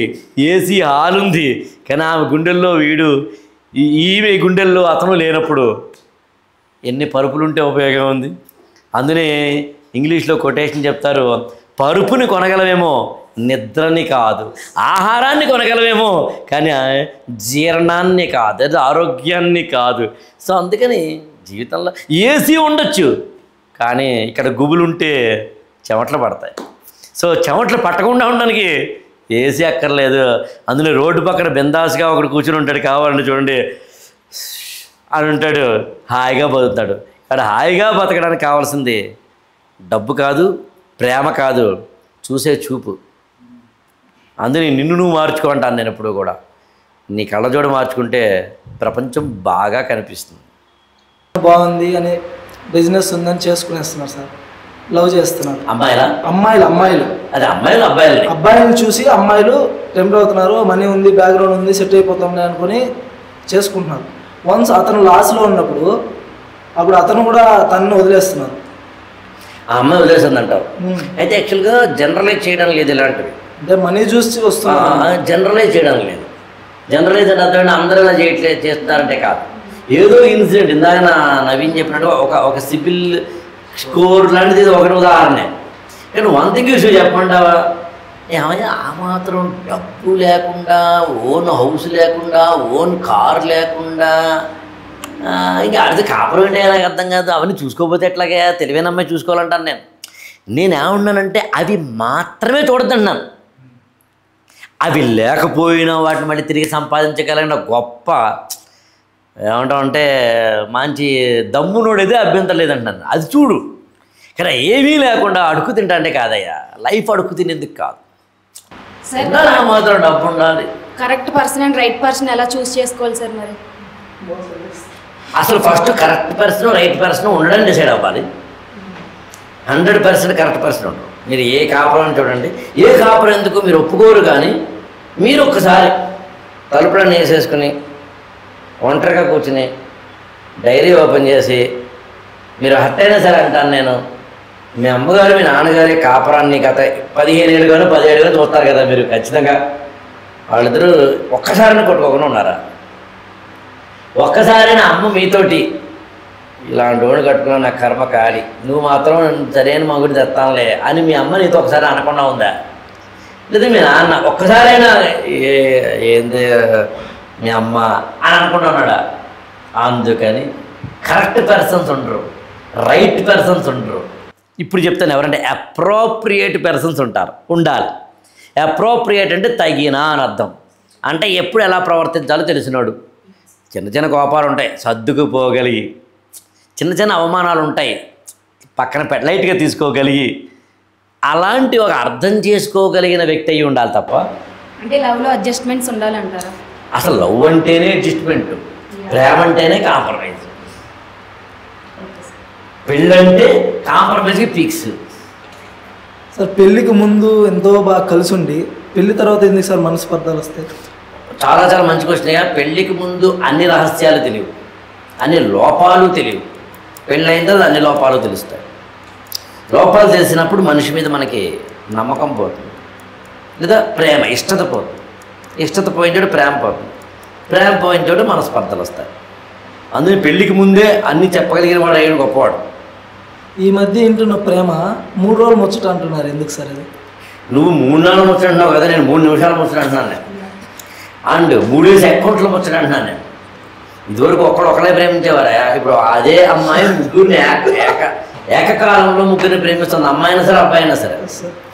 ఏసీ హాల్ ఉంది, కానీ ఆమె గుండెల్లో వీడు ఈమె గుండెల్లో అతను లేనప్పుడు ఎన్ని పరుపులుంటే ఉపయోగం ఉంది. అందునే ఇంగ్లీష్లో కొటేషన్ చెప్తారు, పరుపుని కొనగలమేమో నిద్రని కాదు, ఆహారాన్ని కొనగలమేమో కానీ జీర్ణాన్ని కాదు, అది ఆరోగ్యాన్ని కాదు. సో అందుకని జీవితంలో ఏసీ ఉండొచ్చు కానీ ఇక్కడ గుబులుంటే చెమటలు పడతాయి. సో చెమటలు పట్టకుండా ఉండడానికి ఏసీ అక్కర్లేదు. అందులో రోడ్డు పక్కన బిందాస్గా ఒకడు కూర్చుని ఉంటాడు, కావాలండి చూడండి అని ఉంటాడు, హాయిగా బతుకుతాడు. ఇక్కడ హాయిగా బతకడానికి కావాల్సింది డబ్బు కాదు, ప్రేమ కాదు, చూసే చూపు. అందుని నిన్ను నువ్వు మార్చుకుంటాను నేను ఎప్పుడు కూడా. నీ కళ్ళజోడు మార్చుకుంటే ప్రపంచం బాగా కనిపిస్తుంది. బాగుంది అని బిజినెస్ ఉందని చేసుకునేస్తున్నారు సార్, లవ్ చేస్తున్నారు. అమ్మాయిలా అమ్మాయిలు అది అమ్మాయిలు అబ్బాయిలు అబ్బాయిని చూసి అమ్మాయిలు టెంప్ట్ అవుతున్నారు, మనీ ఉంది, బ్యాక్గ్రౌండ్ ఉంది, సెట్ అయిపోతాంలే అనుకుని చేసుకుంటున్నారు. వన్స్ అతను లాస్లో ఉన్నప్పుడు అప్పుడు అతను కూడా తనని వదిలేస్తున్నారు. ఆ అమ్మాయి వదిలేసింది అంటావు. అయితే యాక్చువల్గా జనరలైజ్ చేయడం లేదు ఇలాంటివి. అంటే మనీ చూసి వస్తున్నారు, జనరలైజ్ చేయడం లేదు. జనరలైజ్ అంటే అందరూ ఇలా చేస్తున్నారంటే కాదు, ఏదో ఇన్సిడెంట్ ఇందాక నవీన్ చెప్పినట్టు ఒక సిబిల్ స్కోర్ లాంటిది ఒకటి ఉదాహరణ. కానీ వన్ థింగ్ ఇష్యూ చెప్పమంటావా, ఏమయ్యా ఆ మాత్రం డబ్బు లేకుండా, ఓన్ హౌస్ లేకుండా, ఓన్ కార్ లేకుండా ఇంకా అది కాపురం అంటే నాకు అర్థం కాదు. అవన్నీ చూసుకోకపోతే ఎట్లాగే, తెలివైన అమ్మాయి చూసుకోవాలంటాను నేనేమన్నానంటే అవి మాత్రమే చూడద్దంటున్నాను. అవి లేకపోయినా వాటిని మళ్ళీ తిరిగి సంపాదించగలిగిన గొప్ప ఏమంటామంటే మంచి దమ్మునోడైతే అభ్యంతరం లేదంటాను, అది చూడు. కానీ ఏమీ లేకుండా అడుగు తింటా అంటే కాదయ్యా, లైఫ్ అడుగు తినేందుకు కాదు. మాత్రం డబ్బు ఉండాలి. Correct person and right person ఎలా చూస్ చేసుకోవాలి సార్? మరి అసలు first correct person right person ఉండడం డిసైడ్ అవ్వాలి. 100% కరెక్ట్ పర్సన్ ఉండరు. మీరు ఏ కాపురం చూడండి, ఏ కాపురం ఎందుకు మీరు ఒప్పుకోరు. కానీ మీరు ఒక్కసారి తలుపులన్నీ వేసేసుకుని ఒంటరిగా కూర్చుని డైరీ ఓపెన్ చేసి, మీరు హర్ట్ అయినా సరే అంటాను నేను, మీ అమ్మగారు మీ నాన్నగారి కాపురాన్ని గత 15 ఏళ్ళుగానో 17 ఏళ్ళుగానో చూస్తారు కదా మీరు ఖచ్చితంగా. వాళ్ళిద్దరూ ఒక్కసారిని కొట్టుకోకుండా ఉన్నారా? ఒక్కసారి నా అమ్మ మీతోటి ఇలాంటి వాడు కట్టుకున్నా నా కర్మ కాలి, నువ్వు మాత్రం సరైన మగుడి తెస్తానులే అని మీ అమ్మ నీతో ఒకసారి అనకుండా ఉందా? లేదా మీ నాన్న ఒక్కసారైనా ఏంది మీ అమ్మ అని అనుకుంటా ఉన్నాడా? అందుకని కరెక్ట్ పర్సన్స్ ఉండరు, రైట్ పర్సన్స్ ఉండరు. ఇప్పుడు చెప్తాను ఎవరంటే అప్రోప్రియేట్ పర్సన్స్ ఉండాలి. అప్రోప్రియేట్ అంటే తగిన అని అర్థం. అంటే ఎప్పుడు ఎలా ప్రవర్తించాలో తెలిసినాడు. చిన్న చిన్న కోపాలు ఉంటాయి, సర్దుకుపోగలిగి, చిన్న చిన్న అవమానాలు ఉంటాయి, పక్కన లైట్గా తీసుకోగలిగి, అలాంటి ఒక అర్థం చేసుకోగలిగిన వ్యక్తి అయ్యి ఉండాలి తప్ప. అంటే లవ్లో అడ్జస్ట్మెంట్స్ ఉండాలంటారా? అసలు లవ్ అంటేనే అడ్జస్ట్మెంట్, ప్రేమ అంటేనే కాంప్రమైజ్, పెళ్ళంటే కాంప్రమైజ్కి ఫిక్స్. సార్ పెళ్ళికి ముందు ఎంతో బాగా కలిసి ఉండి పెళ్లి తర్వాత ఎందుకు సార్ మనస్పర్ధాలు వస్తాయి? చాలా చాలా మంచి క్వశ్చన్గా. పెళ్ళికి ముందు అన్ని రహస్యాలు తెలియవు, అన్ని లోపాలు తెలియవు. పెళ్ళైన తర్వాత అన్ని లోపాలు తెలుస్తాయి. లోపాలు తెలిసినప్పుడు మనిషి మీద మనకి నమ్మకం పోతుంది, లేదా ప్రేమ ఇష్టత పోతుంది. ఇష్టత పోయిన చోటు ప్రేమ పోతుంది, ప్రేమ పోయిన చోటు మనస్పర్ధలు వస్తాయి. అందుకని పెళ్ళికి ముందే అన్నీ చెప్పగలిగిన వాడు అయ్యాడు గొప్పవాడు. ఈ మధ్య వింటున్న ప్రేమ 3 రోజులు ముచ్చట అంటున్నారు, ఎందుకు సార్ అది? నువ్వు 3 నెలలు ముచ్చట అంటున్నావు కదా, నేను 3 నిమిషాలు ముచ్చట అంటున్నాను నేను. అండ్ 3 అకౌంట్లో ముచ్చట అంటున్నాను నేను. ఇదివరకు ఒకళ్ళే ప్రేమించేవారా? ఇప్పుడు అదే అమ్మాయి ముగ్గురిని ఏకకాలంలో ముగ్గురిని ప్రేమిస్తుంది, అమ్మాయి అయినా సరే అబ్బాయి అయినా సరే.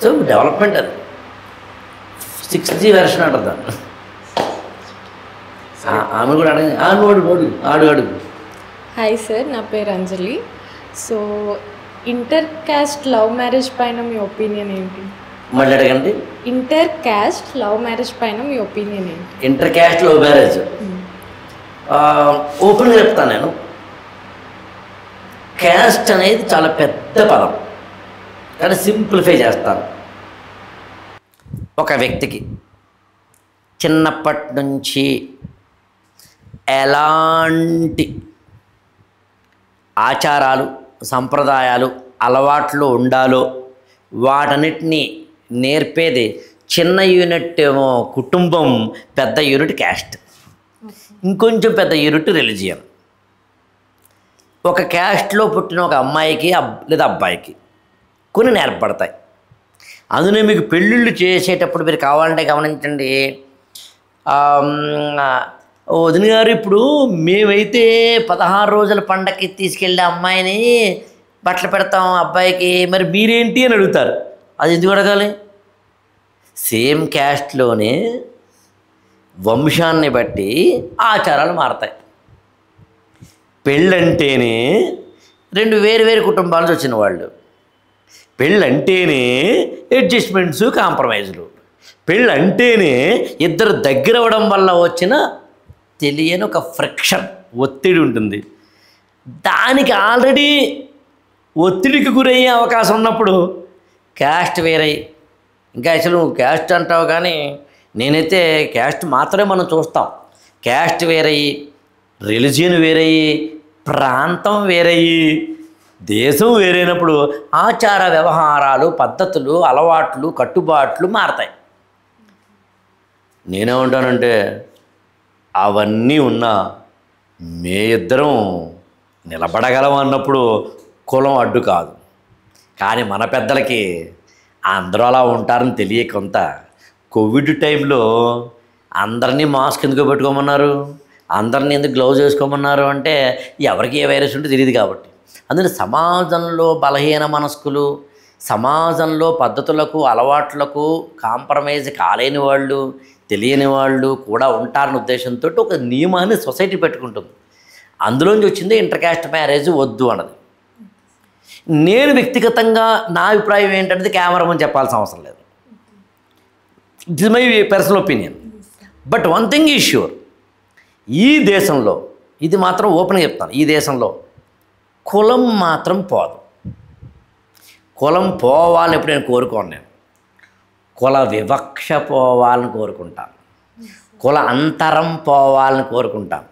సో డెవలప్మెంట్ అది 6G వెర్షన్ అంటుంది. ఆమె కూడా అడిగింది, అడుగు. హాయ్ సార్, నా పేరు Anjali. So inter caste love marriage పైన మీ ఒపీనియన్ ఏంటి? మళ్ళీ అడగండి. ఇంటర్ క్యాస్ట్ లవ్ మ్యారేజ్ పైన మీ ఒపీనియన్ ఏంటి? ఇంటర్ క్యాస్ట్ లవ్ మ్యారేజ్ ఓపెన్గా చెప్తాను నేను. క్యాస్ట్ అనేది చాలా పెద్ద పదం, కానీ సింప్లిఫై చేస్తాను. ఒక వ్యక్తికి చిన్నప్పటి నుంచి ఎలాంటి ఆచారాలు, సంప్రదాయాలు, అలవాట్లు ఉండాలో వాటన్నిటినీ నేర్పేది చిన్న యూనిట్ ఏమో కుటుంబం, పెద్ద యూనిట్ క్యాస్ట్, ఇంకొంచెం పెద్ద యూనిట్ రిలీజియన్. ఒక క్యాస్ట్లో పుట్టిన ఒక అమ్మాయికి లేదా అబ్బాయికి కొన్ని నేర్పడతాయి. అందులో మీకు పెళ్ళిళ్ళు చేసేటప్పుడు మీరు కావాలంటే గమనించండి. వదిన గారు, ఇప్పుడు మేమైతే 16 రోజుల పండగకి తీసుకెళ్ళే అమ్మాయిని బట్టలు పెడతాం అబ్బాయికి, మరి మీరేంటి అని అడుగుతారు. అది ఎందుకు అడగాలి? సేమ్ క్యాస్ట్లోనే వంశాన్ని బట్టి ఆచారాలు మారతాయి. పెళ్ళంటేనే 2 వేరు కుటుంబాల నుంచి వచ్చిన వాళ్ళు, పెళ్ళంటేనే అడ్జస్ట్మెంట్స్, కాంప్రమైజులు, పెళ్ళంటేనే ఇద్దరు దగ్గర అవ్వడం వల్ల వచ్చిన తెలియని ఒక ఫ్రిక్షన్, ఒత్తిడి ఉంటుంది. దానికి ఆల్రెడీ ఒత్తిడికి గురయ్యే అవకాశం ఉన్నప్పుడు క్యాస్ట్ వేరయ్యి, ఇంకా అసలు నువ్వు క్యాస్ట్ అంటావు కానీ నేనైతే క్యాస్ట్ మాత్రమే మనం చూస్తాం. క్యాస్ట్ వేరయ్యి, రిలీజియన్ వేరయ్యి, ప్రాంతం వేరయ్యి, దేశం వేరైనప్పుడు ఆచార వ్యవహారాలు, పద్ధతులు, అలవాట్లు, కట్టుబాట్లు మారతాయి. నేనేమంటానంటే అవన్నీ ఉన్నా మే ఇద్దరం నిలబడగలం అన్నప్పుడు కులం అడ్డు కాదు. కానీ మన పెద్దలకి అందరూ అలా ఉంటారని తెలియకొంత కోవిడ్ టైంలో అందరినీ మాస్క్ ఎందుకు పెట్టుకోమన్నారు, అందరినీ ఎందుకు గ్లౌజ్ వేసుకోమన్నారు అంటే ఎవరికి ఏ వైరస్ ఉంటే తెలియదు కాబట్టి. అందుకని సమాజంలో బలహీన మనస్కులు, సమాజంలో పద్ధతులకు, అలవాట్లకు కాంప్రమైజ్ కాలేని వాళ్ళు, తెలియని వాళ్ళు కూడా ఉంటారన్న ఉద్దేశంతో ఒక నియమాన్ని సొసైటీ పెట్టుకుంటుంది. అందులోంచి వచ్చింది ఇంటర్ క్యాస్ట్ మ్యారేజ్ వద్దు అన్నది. నేను వ్యక్తిగతంగా నా అభిప్రాయం ఏంటనేది కెమెరామని చెప్పాల్సిన అవసరం లేదు. It's my personal opinion. But one thing is sure, ఈ దేశంలో ఇది మాత్రం ఓపెన్గా చెప్తాను, ఈ దేశంలో కులం మాత్రం పోదు. కులం పోవాలని ఎప్పుడు నేను కోరుకోను. నేను కుల వివక్ష పోవాలని కోరుకుంటాను, కుల అంతరం పోవాలని కోరుకుంటాను.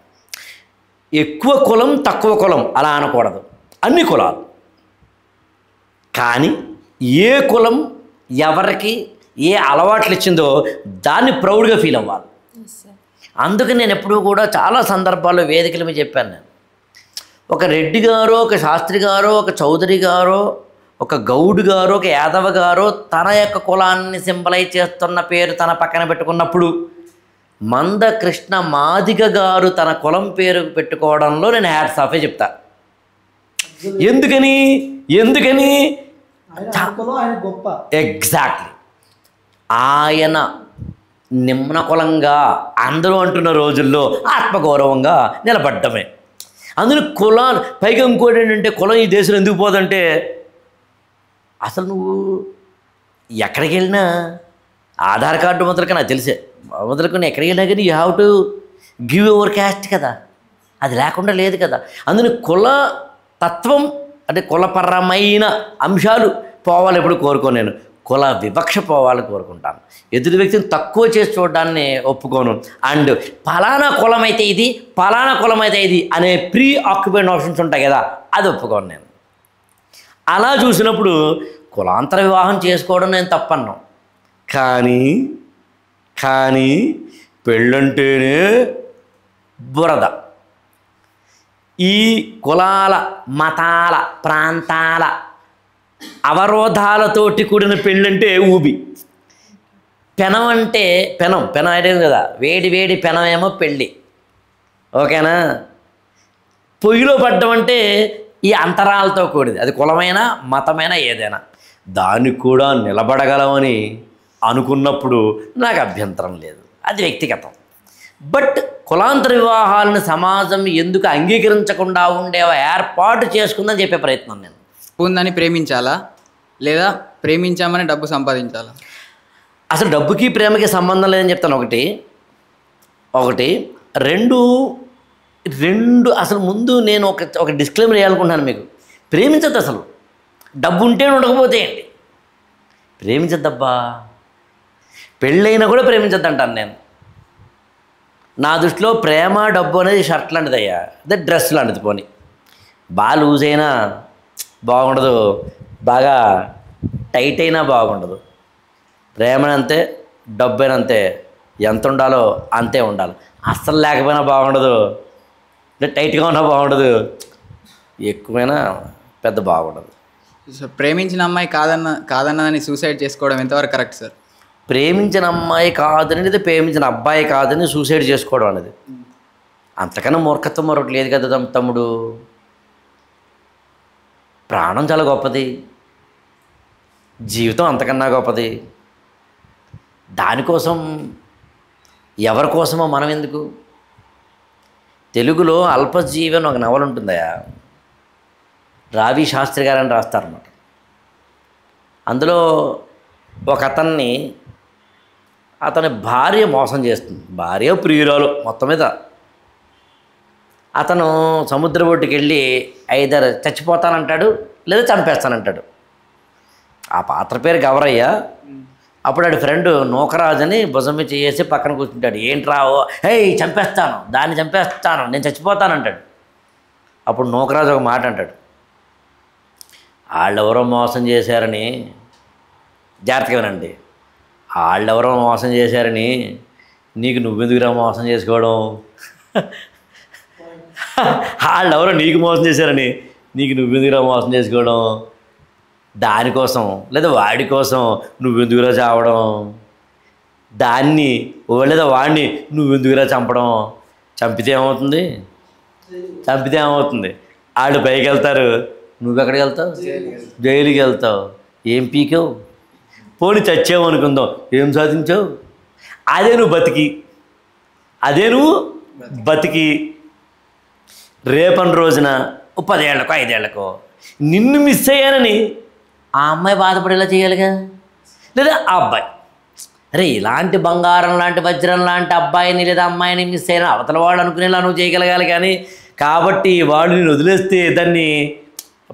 ఎక్కువ కులం తక్కువ కులం అలా అనకూడదు, అన్ని కులాలు. కానీ ఏ కులం ఎవరికి ఏ అలవాట్లు ఇచ్చిందో దాన్ని ప్రౌడ్గా ఫీల్ అవ్వాలి. అందుకని నేను ఎప్పుడూ కూడా చాలా సందర్భాల్లో వేదికల మీద చెప్పాను. నేను ఒక రెడ్డి గారో, ఒక శాస్త్రి గారో, ఒక చౌదరి గారో, ఒక గౌడ్ గారో, ఒక యాదవ గారో తన యొక్క కులాన్ని సింబలైజ్ చేస్తున్న పేరు తన పక్కన పెట్టుకున్నప్పుడు మందకృష్ణ మాదిగ గారు తన కులం పేరు పెట్టుకోవడంలో నేను హ్యాట్స్ ఆఫే చెప్తా. ఎందుకని గొప్ప ఎగ్జాక్ట్లీ ఆయన నిమ్న కులంగా అందరూ అంటున్న రోజుల్లో ఆత్మగౌరవంగా నిలబడ్డమే. అందులో కులాలు పైగా ఇంకోటి ఏంటంటే కులం ఈ దేశంలో ఎందుకు పోదంటే అసలు నువ్వు ఎక్కడికి వెళ్ళినా ఆధార్ కార్డు మొదలుగా నాకు తెలిసే మొదలుకొని ఎక్కడికి వెళ్ళినా కానీ you have to give your caste కదా, అది లేకుండా లేదు కదా. అందులో కుల తత్వం అంటే కులపరమైన అంశాలు పోవాలి ఎప్పుడు కోరుకోను. నేను కుల వివక్ష పోవాలని కోరుకుంటాను. ఎదుటి వ్యక్తిని తక్కువ చేసి చూడడాన్ని ఒప్పుకోను. అండ్ ఫలానా కులం అయితే ఇది, ఫలానా కులం అయితే ఇది అనే ప్రీ ఆక్యుపైడ్ ఆప్షన్స్ ఉంటాయి కదా, అది ఒప్పుకోను నేను. అలా చూసినప్పుడు కులాంతర వివాహం చేసుకోవడం నేను తప్పన్నాను. కానీ పెళ్ళంటేనే బురద. ఈ కులాల, మతాల, ప్రాంతాల అవరోధాలతోటి కూడిన పెళ్ళంటే ఊబి. పెనం అంటే పెనం అయితే కదా, వేడి పెనమేమో పెళ్ళి, ఓకేనా. పొయ్యిలో పడ్డం అంటే ఈ అంతరాలతో కూడింది, అది కులమైనా మతమైనా ఏదైనా. దానికి కూడా నిలబడగలమని అనుకున్నప్పుడు నాకు అభ్యంతరం లేదు, అది వ్యక్తిగతం. బట్ కులాంతర వివాహాలను సమాజం ఎందుకు అంగీకరించకుండా ఉండే ఏర్పాటు చేసుకుందని చెప్పే ప్రయత్నం నేను. ఉందని ప్రేమించాలా లేదా ప్రేమించామని డబ్బు సంపాదించాలా? అసలు డబ్బుకి ప్రేమకి సంబంధం లేదని చెప్తాను. ఒకటి రెండు అసలు ముందు నేను ఒక డిస్క్లైమర్ వేయాలనుకుంటున్నాను మీకు. ప్రేమించద్దు అసలు. డబ్బు ఉంటే ఉండకపోతే ఏంటి, ప్రేమించద్దబ్బా. పెళ్ళైనా కూడా ప్రేమించద్దు అంటాను నేను. నా దృష్టిలో ప్రేమ డబ్బు అనేది షర్ట్ లాంటిది అయ్యా, అదే డ్రెస్ లాంటిది. పోనీ బాగా లూజ్ అయినా బాగుండదు, బాగా టైట్ అయినా బాగుండదు. ప్రేమనంతే, డబ్బు అయినంతే, ఎంత ఉండాలో అంతే ఉండాలి. అస్సలు లేకపోయినా బాగుండదు, అంటే టైట్గా ఉన్నా బాగుండదు, ఎక్కువైనా పెద్ద బాగుండదు. సో ప్రేమించిన అమ్మాయి కాదన్నదని సూసైడ్ చేసుకోవడం ఎంతవరకు కరెక్ట్ సార్? ప్రేమించిన అమ్మాయి కాదని లేదా ప్రేమించిన అబ్బాయి కాదని సూసైడ్ చేసుకోవడం అనేది అంతకన్నా మూర్ఖత్వం మరొకటి లేదు కదా తమ్ముడు. ప్రాణం చాలా గొప్పది, జీవితం అంతకన్నా గొప్పది. దానికోసం ఎవరి కోసమో మనం ఎందుకు? తెలుగులో అల్పజీవి అని ఒక నవల ఉంటుందయా, రావి శాస్త్రి గారని రాస్తారన్నమాట. అందులో ఒక అతని భార్య మోసం చేస్తుంది, భార్య ప్రియురాలు మొత్తం మీద. అతను సముద్ర ఒడ్డుకి వెళ్ళి ఐదర్ చచ్చిపోతానంటాడు లేదా చంపేస్తానంటాడు. ఆ పాత్ర పేరు గవరయ్య. అప్పుడు ఆడి ఫ్రెండ్ నూకరాజని భుజం మీద చేసి పక్కన కూర్చుంటాడు. ఏంట్రావో, హే చంపేస్తాను, దాన్ని చంపేస్తాను, నేను చచ్చిపోతానంటాడు. అప్పుడు నూకరాజు ఒక మాట అంటాడు, వాళ్ళెవరో మోసం చేశారని, జాగ్రత్తగా వినండి, వాళ్ళెవరో మోసం చేశారని నీకు నువ్వెందుకురా మోసం చేసుకోవడం, వాళ్ళెవరో నీకు మోసం చేశారని నీకు నువ్వెందుకురా మోసం చేసుకోవడం, దానికోసం లేదా వాడి కోసం నువ్వెందుకురా చావడం, దాన్ని లేదా వాడిని నువ్వెందుకురా చంపడం, చంపితే ఏమవుతుంది, వాళ్ళు పైకి వెళ్తారు, నువ్వెక్కడికి వెళ్తావు, జైలుకి వెళ్తావు. ఏం పీకావు? పోనీ చచ్చావు అనుకుందాం, ఏం సాధించావు? అదే నువ్వు బతికి రేపటి రోజున 10 ఏళ్ళకో 5 ఏళ్ళకో నిన్ను మిస్ అయ్యానని ఆ అమ్మాయి బాధపడేలా చేయాలిగా, లేదా ఆ అబ్బాయి, అరే ఇలాంటి బంగారం లాంటి వజ్రం లాంటి అబ్బాయిని లేదా అమ్మాయిని మిస్ అయినా అవతల వాడు అనుకునేలా నువ్వు చేయగలగాలి. కానీ కాబట్టి వాడు నేను వదిలేస్తే దాన్ని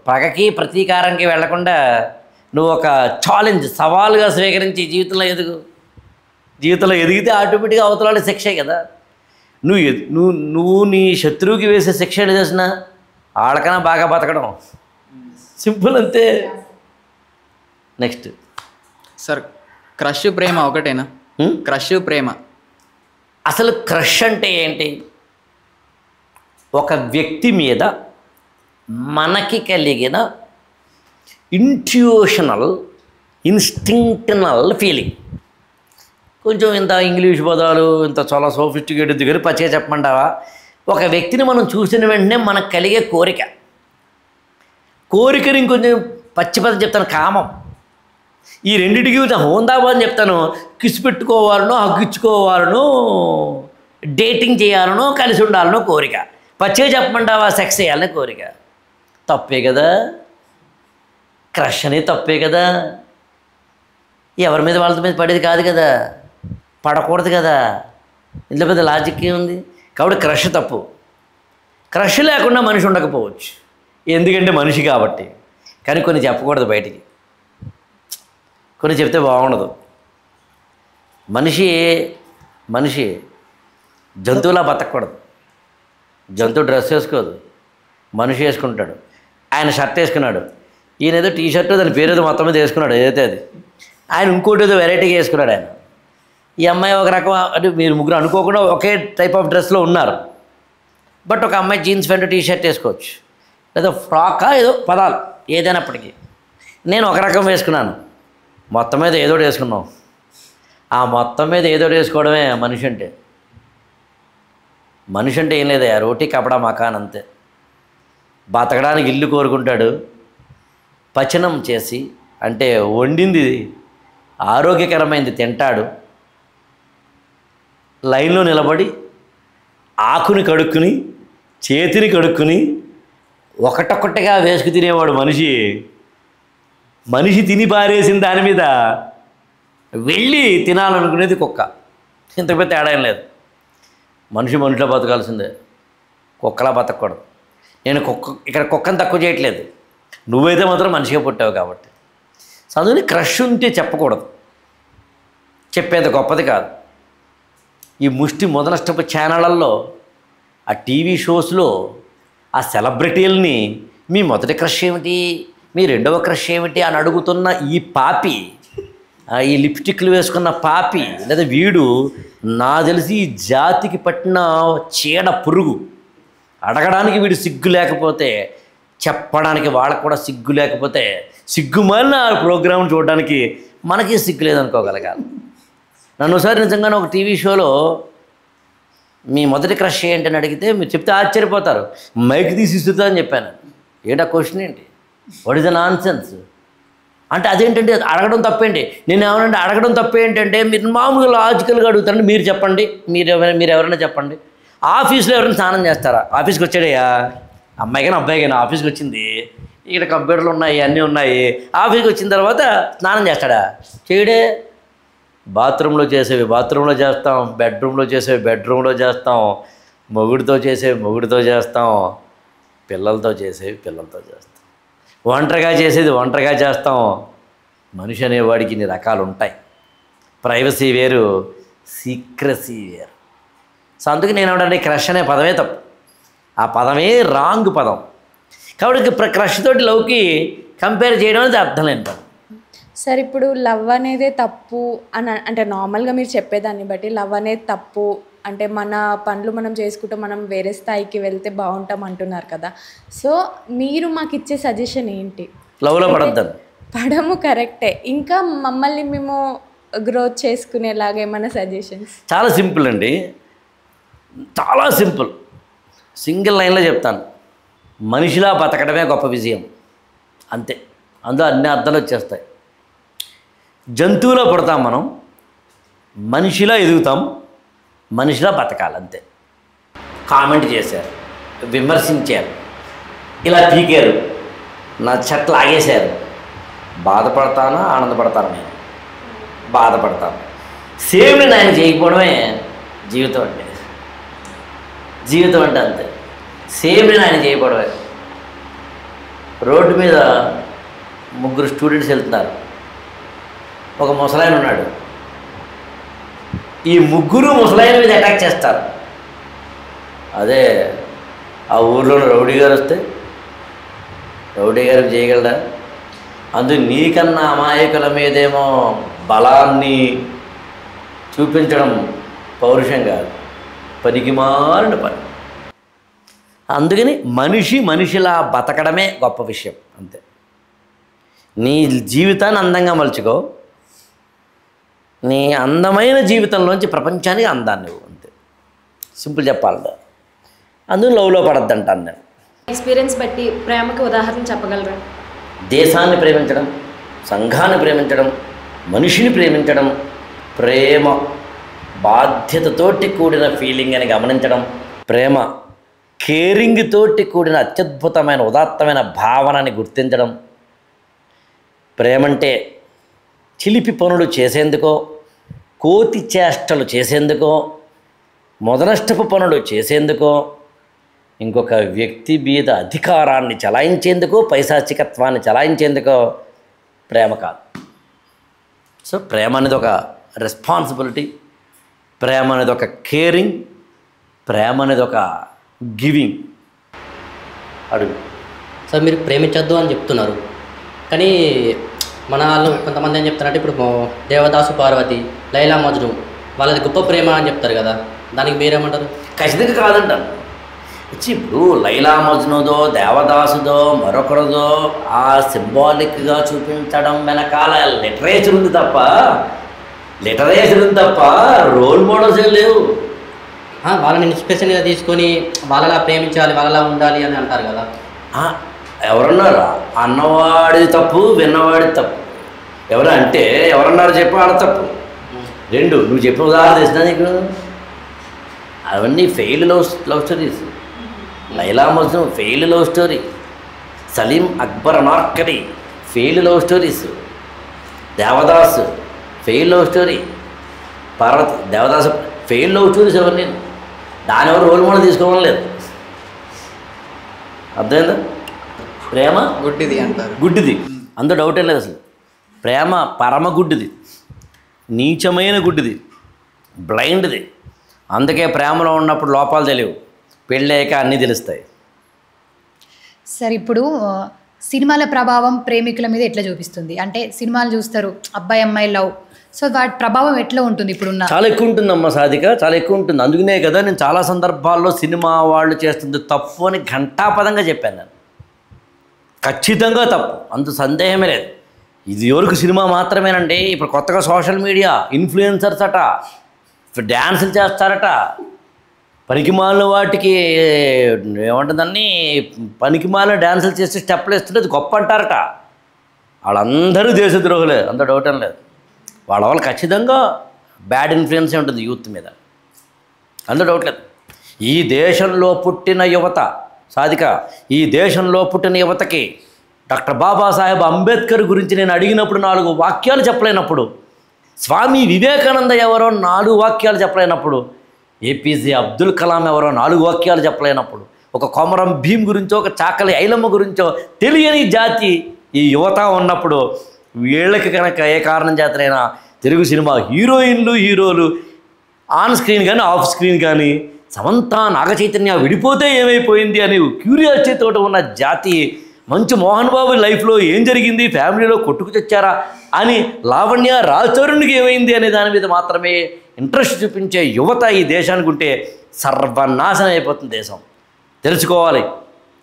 పగకి ప్రతీకారంకి వెళ్లకుండా నువ్వు ఒక ఛాలెంజ్, సవాలుగా స్వీకరించి జీవితంలో ఎదిగితే ఆటోమేటిక్గా అవతల శిక్షే కదా. నువ్వు నీ శత్రువుకి వేసే శిక్ష ఏడు చేసినా ఆడకన్నా బాగా బతకడం, సింపుల్ అంతే. నెక్స్ట్ సార్, క్రష్ ప్రేమ ఒకటేనా? క్రష్ ప్రేమ అసలు క్రష్ అంటే ఏంటి? ఒక వ్యక్తి మీద మనకి కలిగిన ఇన్స్టింక్టనల్ ఫీలింగ్. కొంచెం ఇంత ఇంగ్లీష్ పదాలు ఇంత చాలా సోఫిస్టికేటెడ్ దగ్గర పచ్చగా చెప్పమంటావా? ఒక వ్యక్తిని మనం చూసిన వెంటనే మనకు కలిగే కోరికని ఇంకొంచెం పచ్చి పదం చెప్తాను, కామం. ఈ రెండింటికి హోందాబాదని చెప్తాను. కిస్ పెట్టుకోవాలనో, హగ్గిచ్చుకోవాలనో, డేటింగ్ చేయాలనో, కలిసి ఉండాలనో కోరిక. పచ్చగా చెప్పమంటావా? సెక్స్ చేయాలనే కోరిక. తప్పే కదా, క్రష్ అనేది తప్పే కదా. ఎవరి మీద వాళ్ళ మీద పడేది కాదు కదా, పడకూడదు కదా. ఇందులో పెద్ద లాజిక్ ఏముంది? కాబట్టి క్రష్ తప్పు. క్రష్ లేకుండా మనిషి ఉండకపోవచ్చు, ఎందుకంటే మనిషి కాబట్టి. కానీ కొన్ని చెప్పకూడదు బయటికి, కొన్ని చెప్తే బాగుండదు. మనిషి జంతువులా బతకూడదు. జంతువు డ్రెస్ వేసుకోదు, మనిషి వేసుకుంటాడు. ఆయన షర్ట్ వేసుకున్నాడు, ఈయన ఏదో టీ షర్టు దాని పేరేదో మొత్తం మీద వేసుకున్నాడు, ఏదైతే అది. ఆయన ఇంకోటి ఏదో వెరైటీగా వేసుకున్నాడు ఆయన. ఈ అమ్మాయి ఒక రకం, అంటే మీరు ముగ్గురు అనుకోకుండా ఒకే టైప్ ఆఫ్ డ్రెస్లో ఉన్నారు. బట్ ఒక అమ్మాయి జీన్స్ ప్యాంటు టీ షర్ట్ వేసుకోవచ్చు, లేదా ఫ్రాకా ఏదో పదాలు ఏదైనప్పటికీ. నేను ఒక రకం వేసుకున్నాను, మొత్తం మీద ఏదో వేసుకున్నాం. ఆ మొత్తం మీద ఏదో వేసుకోవడమే మనిషి అంటే. మనిషి అంటే ఏం లేదా, రోటీ కపడా మకాన్ అంతే. బతకడానికి ఇల్లు కోరుకుంటాడు, పచనం చేసి అంటే వండింది ఆరోగ్యకరమైనది తింటాడు, లైన్లో నిలబడి ఆకుని కడుక్కుని చేతిని కడుక్కుని ఒకటొక్కటిగా వేసుకు తినేవాడు మనిషి. తిని పారేసిన దాని మీద వెళ్ళి తినాలనుకునేది కుక్క. ఇంత పెద్ద తేడా ఏం లేదు. మనిషిలో బతకాల్సిందే, కుక్కలా బతకూడదు. నేను ఇక్కడ కుక్కని తక్కువ చేయట్లేదు, నువ్వైతే మాత్రం మనిషిగా పుట్టావు కాబట్టి. చదువుని క్రష్ ఉంటే చెప్పకూడదు, చెప్పేది గొప్పది కాదు. ఈ ముష్టి మొదనష్టపు ఛానళ్ళల్లో, ఆ టీవీ షోస్లో ఆ సెలబ్రిటీలని మీ మొదటి క్రష్ ఏమిటి, మీ రెండవ క్రష్ ఏమిటి అని అడుగుతున్న ఈ పాపి, ఈ లిప్స్టిక్లు వేసుకున్న పాపి లేదా వీడు, నా తెలిసి ఈ జాతికి పట్టిన చీడ పురుగు. అడగడానికి వీడు సిగ్గు లేకపోతే, చెప్పడానికి వాళ్ళకు కూడా సిగ్గు లేకపోతే, సిగ్గుమాలిన ప్రోగ్రాం చూడడానికి మనకి సిగ్గు లేదనుకోగలగాలి. నన్ను ఒకసారి నిజంగానే ఒక టీవీ షోలో మీ మొదటి క్రష్ ఏంటని అడిగితే మీరు చెప్తే ఆశ్చర్యపోతారు. మైక్ తీసి ఇస్తుందా అని చెప్పాను. ఏంటి ఆ క్వశ్చన్ ఏంటి, what is the non sense అంటే అదేంటంటే అడగడం తప్పేంటి. నేను ఏమనంటే అడగడం తప్పేంటంటే మీరు మామూలుగా లాజికల్గా అడుగుతారండి. మీరు చెప్పండి, మీరు ఎవరైనా చెప్పండి. ఆఫీస్లో ఎవరైనా స్నానం చేస్తారా? ఆఫీస్కి వచ్చాడయ్యా, అమ్మాయికైనా అబ్బాయికైనా ఆఫీస్కి వచ్చింది, ఇక్కడ కంప్యూటర్లు ఉన్నాయి, అన్నీ ఉన్నాయి. ఆఫీస్కి వచ్చిన తర్వాత స్నానం చేస్తాడా? చేయడే. బాత్రూంలో చేసేవి బాత్రూంలో చేస్తాం, బెడ్రూమ్లో చేసేవి బెడ్రూమ్లో చేస్తాం, మొగుడితో చేసేవి మొగుడితో చేస్తాం, పిల్లలతో చేసేవి పిల్లలతో చేస్తాం, ఒంటరిగా చేసేది ఒంటరిగా చేస్తాం. మనిషి అనేవాడికి ఇన్ని రకాలు ఉంటాయి. ప్రైవసీ వేరు, సీక్రసీ వేరు. సో అందుకే నేను ఏమంటే క్రష్ అనే పదమే తప్పు, ఆ పదమే రాంగ్ పదం. కాబట్టి క్రష్ తోటి లవ్కి కంపేర్ చేయడం అనేది అర్థం లేని పదం. సార్ ఇప్పుడు లవ్ అనేదే తప్పు అని అంటే నార్మల్గా మీరు చెప్పేదాన్ని బట్టి లవ్ అనేది తప్పు అంటే మన పనులు మనం చేసుకుంటూ మనం వేరే స్థాయికి వెళ్తే బాగుంటాం అంటున్నారు కదా. సో మీరు మాకు ఇచ్చే సజెషన్ ఏంటి? లవ్లో పడద్దని. పడము కరెక్టే, ఇంకా మమ్మల్ని మేము గ్రోత్ చేసుకునేలాగా ఏమైనా సజెషన్స్? చాలా సింపుల్ అండి, చాలా సింపుల్. సింగిల్ లైన్లో చెప్తాను, మనిషిలా బతకడమే గొప్ప విజయం. అంతే, అందులో అన్ని అర్థాలు వచ్చేస్తాయి. జంతువులో పుడతాం మనం, మనిషిలా ఎదుగుతాం, మనిషిలా బతకాలి అంతే. కామెంట్ చేశారు, విమర్శించారు, ఇలా పీకారు, నా చెట్లు ఆగేశారు, బాధపడతానా ఆనందపడతాను? నేను బాధపడతాను. సేమ్ నేను ఆయన చేయకపోవడమే జీవితం అంటే. జీవితం అంటే అంతే, సేమ్ నేను ఆయన చేయకపోవడమే. రోడ్డు మీద ముగ్గురు స్టూడెంట్స్ వెళ్తున్నారు, ఒక ముసలాయన ఉన్నాడు. ఈ ముగ్గురు ముసలాయన మీద అటాక్ చేస్తారు. అదే ఆ ఊర్లోని రౌడీ గారు వస్తే రౌడీ గారికి చేయగలరా? అందుకు నీకన్నా అమాయకుల మీదేమో బలాన్ని చూపించడం పౌరుషం కాదు, పనికిమాలిన పని. అందుకని మనిషిలా బతకడమే గొప్ప విషయం అంతే. నీ జీవితాన్ని అందంగా మలుచుకో, నీ అందమైన జీవితంలోంచి ప్రపంచానికి అందాన్ని నువ్వు అంతే. సింపుల్ చెప్పాలంటే అందులో లవ్లో పడద్దంటాను నేను. ఎక్స్పీరియన్స్ బట్టి ప్రేమకి ఉదాహరణ చెప్పగలరా? దేశాన్ని ప్రేమించడం, సంఘాన్ని ప్రేమించడం, మనిషిని ప్రేమించడం, ప్రేమ బాధ్యతతోటి కూడిన ఫీలింగ్ అని గమనించడం, ప్రేమ కేరింగ్ తోటి కూడిన అత్యద్భుతమైన ఉదాత్తమైన భావనని గుర్తించడం, ప్రేమంటే చిలిపి పనులు చేసేందుకో, కోతి చేష్టలు చేసేందుకో, మొదనష్టపు పనులు చేసేందుకో, ఇంకొక వ్యక్తి మీద అధికారాన్ని చలాయించేందుకో, పైశాచికత్వాన్ని చలాయించేందుకో ప్రేమ కాదు. సో ప్రేమ అనేది ఒక రెస్పాన్సిబిలిటీ, ప్రేమ అనేది ఒక కేరింగ్, ప్రేమ అనేది ఒక గివింగ్. అడుగు. సార్ మీరు ప్రేమించొద్దు అని చెప్తున్నారు, కానీ మన వాళ్ళు కొంతమంది ఏం చెప్తారంటే ఇప్పుడు దేవదాసు పార్వతి, లైలా మజ్ను వాళ్ళది గొప్ప ప్రేమ అని చెప్తారు కదా, దానికి మీరేమంటారు? ఖచ్చితంగా కాదంటాను. ఇప్పుడు లైలా మజ్నుదో దేవదాసుదో మరొకరిదో ఆ సింబాలిక్గా చూపించడం వెనకాల లిటరేచర్ ఉంది తప్ప రోల్ మోడల్స్ ఏం లేవు. వాళ్ళని ఇన్స్పిరేషన్గా తీసుకొని వాళ్ళలా ప్రేమించాలి, వాళ్ళలా ఉండాలి అని అంటారు కదా. ఎవరన్నారు? అన్నవాడిది తప్పు, విన్నవాడిది తప్పు. అంటే ఎవరన్నారు చెప్పు, ఆడ తప్పు. రెండు నువ్వు చెప్పిన ఉదాహరణ తెచ్చినా నీకు అవన్నీ failed love stories. Laila Majnu failed love story, Salim Akbar Anarkali failed love stories, Devdas fail love story. Parvati Devdas fail love stories ఎవరు నేను దాని ఎవరు రోల్ మోడల్ తీసుకోవడం లేదు. అర్థమైందా? ప్రేమ గుడ్డిది అంటారు. గుడ్డిది, అందులో డౌటే లేదు అసలు. ప్రేమ పరమ గుడ్డిది, నీచమైన గుడ్డిది, బ్లైండ్ది. అందుకే ప్రేమలో ఉన్నప్పుడు లోపాలు తెలియవు, పెళ్ళాక అన్నీ తెలుస్తాయి. సరే, ఇప్పుడు సినిమాల ప్రభావం ప్రేమికుల మీద ఎట్లా చూపిస్తుంది? అంటే సినిమాలు చూస్తారు, అబ్బాయి అమ్మాయి లవ్, సో వాటి ప్రభావం ఎట్లా ఉంటుంది ఇప్పుడున్న? చాలా ఎక్కువ ఉంటుందమ్మ సాధిక, చాలా ఎక్కువ ఉంటుంది. అందుకనే కదా నేను చాలా సందర్భాల్లో సినిమా వాళ్ళు చేస్తుంది తప్పు అని ఘంటాపదంగా చెప్పాను. నేను ఖచ్చితంగా తప్పు, అంత సందేహమే లేదు. ఇది వరకు సినిమా మాత్రమేనండి. ఇప్పుడు కొత్తగా సోషల్ మీడియా ఇన్ఫ్లుయెన్సర్స్ అట, డ్యాన్సులు చేస్తారట, పనికిమాలిన వాటికి ఏమంటుందని పనికిమాలిన డ్యాన్సులు చేసి స్టెప్లు వేస్తుంటే అది గొప్ప అంటారట. వాళ్ళందరూ దేశద్రోహులే, అంత డౌట్ ఏం లేదు. వాళ్ళ వల్ల ఖచ్చితంగా బ్యాడ్ ఇన్ఫ్లుయెన్సే ఉంటుంది యూత్ మీద, అందులో డౌట్ లేదు. ఈ దేశంలో పుట్టిన యువత సాధిక, ఈ దేశంలో పుట్టిన యువతకి డాక్టర్ బాబాసాహెబ్ అంబేద్కర్ గురించి నేను అడిగినప్పుడు 4 వాక్యాలు చెప్పలేనప్పుడు, స్వామి వివేకానంద ఎవరో 4 వాక్యాలు చెప్పలేనప్పుడు, ఏపీజే అబ్దుల్ కలాం ఎవరో 4 వాక్యాలు చెప్పలేనప్పుడు, ఒక కొమరం భీం గురించో ఒక చాకలి ఐలమ్మ గురించో తెలియని జాతి ఈ యువత ఉన్నప్పుడు, వీళ్ళకి కనుక ఏ కారణం చేతనైనా తెలుగు సినిమా హీరోయిన్లు హీరోలు ఆన్ స్క్రీన్ కానీ ఆఫ్ స్క్రీన్ కానీ సమంత నాగచైతన్య విడిపోతే ఏమైపోయింది అని క్యూరియాసిటీతో ఉన్న జాతి, మంచు మోహన్ బాబు లైఫ్లో ఏం జరిగింది, ఫ్యామిలీలో కొట్టుకు తెచ్చారా అని, లావణ్య రాజతరుణ్కి ఏమైంది అనే దాని మీద మాత్రమే ఇంట్రెస్ట్ చూపించే యువత ఈ దేశానికి ఉంటే సర్వనాశనం అయిపోతుంది దేశం. తెలుసుకోవాలి,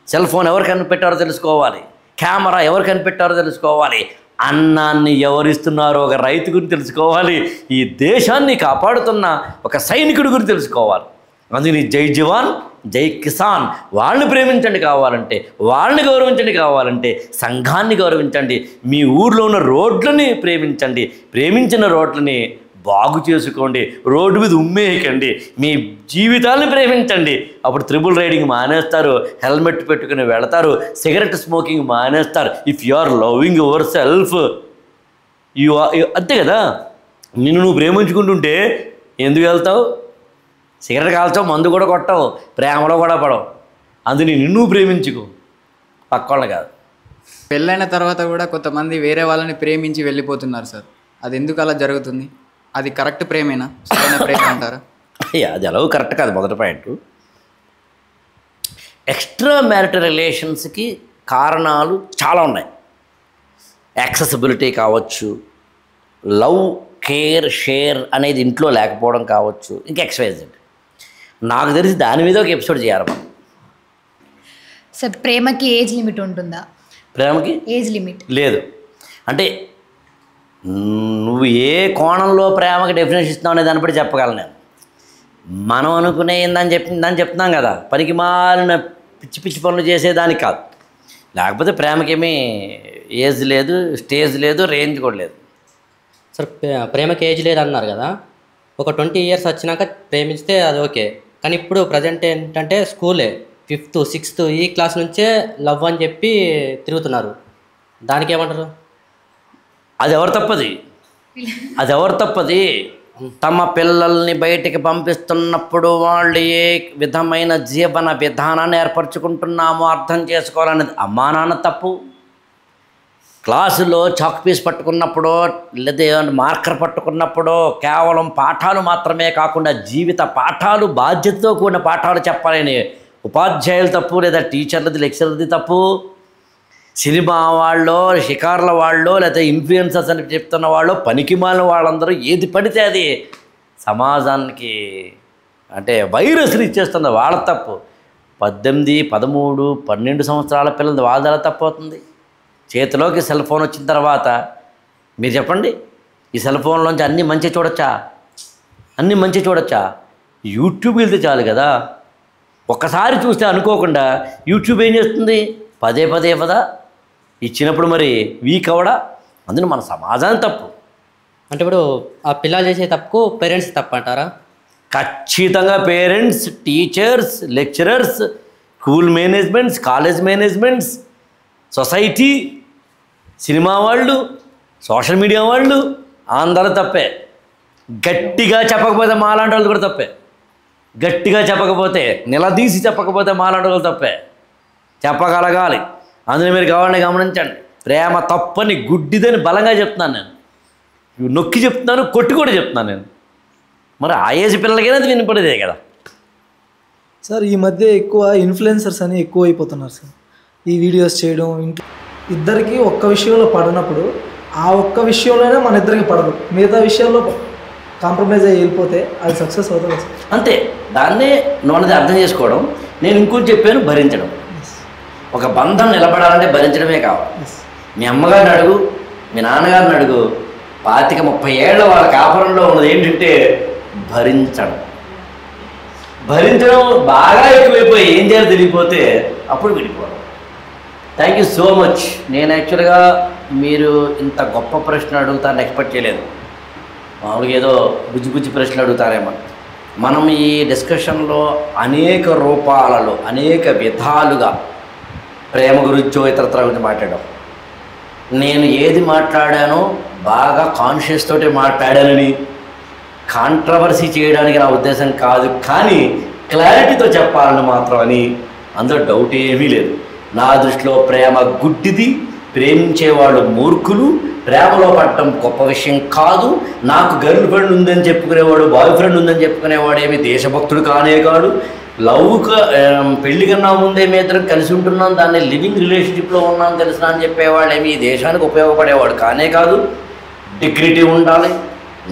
సెల్ ఫోన్ ఎవరు కనిపెట్టారో తెలుసుకోవాలి, కెమెరా ఎవరు కనిపెట్టారో తెలుసుకోవాలి, అన్నాన్ని ఎవరిస్తున్నారో ఒక రైతు గురించి తెలుసుకోవాలి, ఈ దేశాన్ని కాపాడుతున్న ఒక సైనికుడి గురించి తెలుసుకోవాలి. అందుకని జై జవాన్ జై కిసాన్, వాళ్ళని ప్రేమించండి కావాలంటే, వాళ్ళని గౌరవించండి కావాలంటే, సంఘాన్ని గౌరవించండి, మీ ఊర్లో ఉన్న రోడ్లని ప్రేమించండి, ప్రేమించిన రోడ్లని బాగు చేసుకోండి, రోడ్డు మీద ఉమ్మేయకండి, మీ జీవితాలను ప్రేమించండి. అప్పుడు త్రిబుల్ రైడింగ్ మానేస్తారు, హెల్మెట్ పెట్టుకుని వెళతారు, సిగరెట్ స్మోకింగ్ మానేస్తారు. If you are loving yourself you అంతే కదా. నిన్ను నువ్వు ప్రేమించుకుంటుంటే ఎందుకు వెళ్తావు? సిగరెట్ కాల్చావు, మందు కూడా కొట్టవు, ప్రేమలో కూడా పడవు. అందుని నిన్ను ప్రేమించుకో, పక్కోళ్ళని కాదు. పెళ్ళైన తర్వాత కూడా కొంతమంది వేరే వాళ్ళని ప్రేమించి వెళ్ళిపోతున్నారు సార్. అది ఎందుకు అలా జరుగుతుంది? అది కరెక్ట్ ప్రేమేనా? సరైన ప్రేమ అంటారా? అది ఎలాగో కరెక్ట్ కాదు. మొదటి పాయింట్, ఎక్స్ట్రా మ్యారిటల్ రిలేషన్స్కి కారణాలు చాలా ఉన్నాయి. యాక్సెసిబిలిటీ కావచ్చు, లవ్ కేర్ షేర్ అనేది ఇంట్లో లేకపోవడం కావచ్చు, ఇంకా XYZ. నాకు తెలిసి దాని మీద ఒక ఎపిసోడ్ చేయాలి మనం. సార్, ప్రేమకి ఏజ్ లిమిట్ ఉంటుందా? ప్రేమకి ఏజ్ లిమిట్ లేదు. అంటే నువ్వు ఏ కోణంలో ప్రేమకి డెఫినేషన్ ఇస్తున్నావు అనే దాన్ని బట్టి చెప్పగలను నేను. మనం అనుకునే దాన్ని చెప్తున్నాం కదా, పనికి మాలిన పిచ్చి పిచ్చి పనులు చేసేదానికి కాదు. లేకపోతే ప్రేమకేమీ ఏజ్ లేదు, స్టేజ్ లేదు, రేంజ్ కూడా లేదు. సార్, ప్రేమకి ఏజ్ లేదు అన్నారు కదా, ఒక 20 years వచ్చినాక ప్రేమిస్తే అది ఓకే. కానీ ఇప్పుడు ప్రజెంట్ ఏంటంటే స్కూలే 5th 6th ఈ క్లాస్ నుంచే లవ్ అని చెప్పి తిరుగుతున్నారు. దానికి ఏమంటారు? అది ఎవరు తప్పది? తమ పిల్లల్ని బయటికి పంపిస్తున్నప్పుడు వాళ్ళు ఏ విధమైన జీవన విధానాన్ని ఏర్పరచుకుంటున్నామో అర్థం చేసుకోవాలనేది అమ్మా నాన్న తప్పు. క్లాసులో చాక్ పీస్ పట్టుకున్నప్పుడు లేదా మార్కర్ పట్టుకున్నప్పుడు కేవలం పాఠాలు మాత్రమే కాకుండా జీవిత పాఠాలు, బాధ్యతతో కూడిన పాఠాలు చెప్పాలని ఉపాధ్యాయులు తప్పు, లేదా టీచర్లది లెక్చర్లది తప్పు. సినిమా వాళ్ళు, షికార్ల వాళ్ళు, లేదా ఇన్ఫ్లుయెన్సర్స్ అని చెప్తున్న వాళ్ళు, పనికిమాలిన వాళ్ళందరూ ఏది పడితే అది సమాజానికి అంటే వైరస్లు ఇచ్చేస్తుంది. వాళ్ళ తప్పు. 18, 13, 12 సంవత్సరాల పిల్లలది వాళ్ళ తప్పు అవుతుంది. చేతిలోకి సెల్ ఫోన్ వచ్చిన తర్వాత మీరు చెప్పండి, ఈ సెల్ ఫోన్లోంచి అన్నీ మంచి చూడొచ్చా? యూట్యూబ్ వెళ్తే చాలు కదా. ఒక్కసారి చూస్తే అనుకోకుండా యూట్యూబ్ ఏం చేస్తుంది? పదే పదా ఇచ్చినప్పుడు మరి వీక్ అవడా. అందులో మన సమాజాన్ని తప్పు. అంటే ఇప్పుడు ఆ పిల్లలు చేసే తప్పుకు పేరెంట్స్ తప్పు అంటారా? ఖచ్చితంగా parents, teachers, lecturers, school managements, college managements, society, cinema వాళ్ళు, సోషల్ మీడియా వాళ్ళు, అందరూ తప్పే. గట్టిగా చెప్పకపోతే మాలాంటి వాళ్ళు కూడా తప్పే. గట్టిగా చెప్పకపోతే, నిలదీసి చెప్పకపోతే మాలాంటి వాళ్ళు తప్పే. చెప్పగలగాలి. అందులో మీరు కావాలని గమనించండి. ప్రేమ తప్పని గుడ్డిదని బలంగా చెప్తున్నాను నేను. నొక్కి చెప్తున్నాను, కొట్టి కూడా చెప్తున్నాను నేను. మరి ఆ ఏజ్ పిల్లలకైనా అది వినపడేదే కదా. సార్ ఈ మధ్య ఎక్కువ ఇన్ఫ్లుయెన్సర్స్ అని ఎక్కువ అయిపోతున్నారు సార్. ఈ వీడియోస్ చేయడం, ఇద్దరికి ఒక్క విషయంలో పడినప్పుడు ఆ ఒక్క విషయంలోనే మన ఇద్దరికి పడదు, మిగతా విషయాల్లో కాంప్రమైజ్ అయ్యి వెళ్ళిపోతే అది సక్సెస్ అవుతుంది సార్. అంతే. దాన్నే నోనది అర్థం చేసుకోవడం. నేను ఇంకోటి చెప్పాను, భరించడం. ఒక బంధం నిలబడాలంటే భరించడమే కావాలి. మీ అమ్మగారిని అడుగు, మీ నాన్నగారిని అడుగు, 25-30 ఏళ్ళ వాళ్ళ కాపురంలో ఉన్నది ఏంటంటే భరించడం. భరించడం బాగా ఎక్కువైపోయి ఏం చేయాలో తెలియపోతే అప్పుడు విడిపోవడం. Thank you so much. నేను యాక్చువల్గా మీరు ఇంత గొప్ప ప్రశ్న అడుగుతారని ఎక్స్పెక్ట్ చేయలేదు. మామూలుగా ఏదో బుజ్జి ప్రశ్నలు అడుగుతారేమో. మనం ఈ డిస్కషన్లో అనేక రూపాలలో, అనేక విధాలుగా ప్రేమ గురించో ఇతరత్ర గురించి మాట్లాడాం. నేను ఏది మాట్లాడానో బాగా కాన్షియస్ తోటి మాట్లాడానని కాంట్రవర్సీ చేయడానికి నా ఉద్దేశం కాదు, కానీ క్లారిటీతో చెప్పాలని మాత్రం అని అందులో డౌట్ ఏమీ లేదు. నా దృష్టిలో ప్రేమ గుడ్డిది, ప్రేమించేవాళ్ళు మూర్ఖులు, ప్రేమలో పడటం గొప్ప విషయం కాదు. నాకు గర్ల్ ఫ్రెండ్ ఉందని చెప్పుకునేవాడు, బాయ్ ఫ్రెండ్ ఉందని చెప్పుకునేవాడు ఏమి దేశభక్తుడు కానే కాదు. పెళ్లి కన్నా ముందే మీ ఇద్దరం కలిసి ఉంటున్నాం, దాన్ని లివింగ్ రిలేషన్షిప్లో ఉన్నాం తెలిసిన అని చెప్పేవాళ్ళు ఏమి ఈ దేశానికి ఉపయోగపడేవాడు కానే కాదు. డిగ్నిటీ ఉండాలి,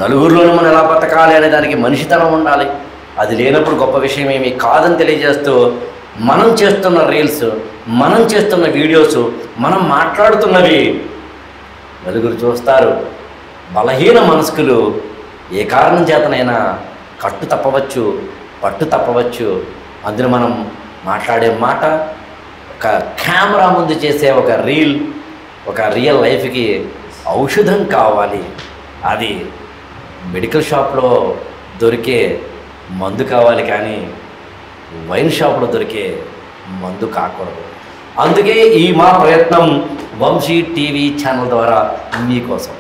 నలుగురిలోనూ మనం ఎలా బతకాలి అనే దానికి మనిషితనం ఉండాలి. అది లేనప్పుడు గొప్ప విషయం ఏమీ కాదని తెలియజేస్తూ, మనం చేస్తున్న రీల్స్, మనం చేస్తున్న వీడియోస్, మనం మాట్లాడుతున్నవి నలుగురు చూస్తారు. బలహీన మనస్కులు ఏ కారణం చేతనైనా కట్టు తప్పవచ్చు, పట్టు తప్పవచ్చు. అందులో మనం మాట్లాడే మాట, ఒక కెమెరా ముందు చేసే ఒక రీల్, ఒక రియల్ లైఫ్కి ఔషధం కావాలి. అది మెడికల్ షాప్లో దొరికే మందు కావాలి, కానీ వైన్ షాప్లో దొరికే మందు కాకూడదు. అందుకే ఈ మా ప్రయత్నం వంశీ టీవీ ఛానల్ ద్వారా మీకోసం.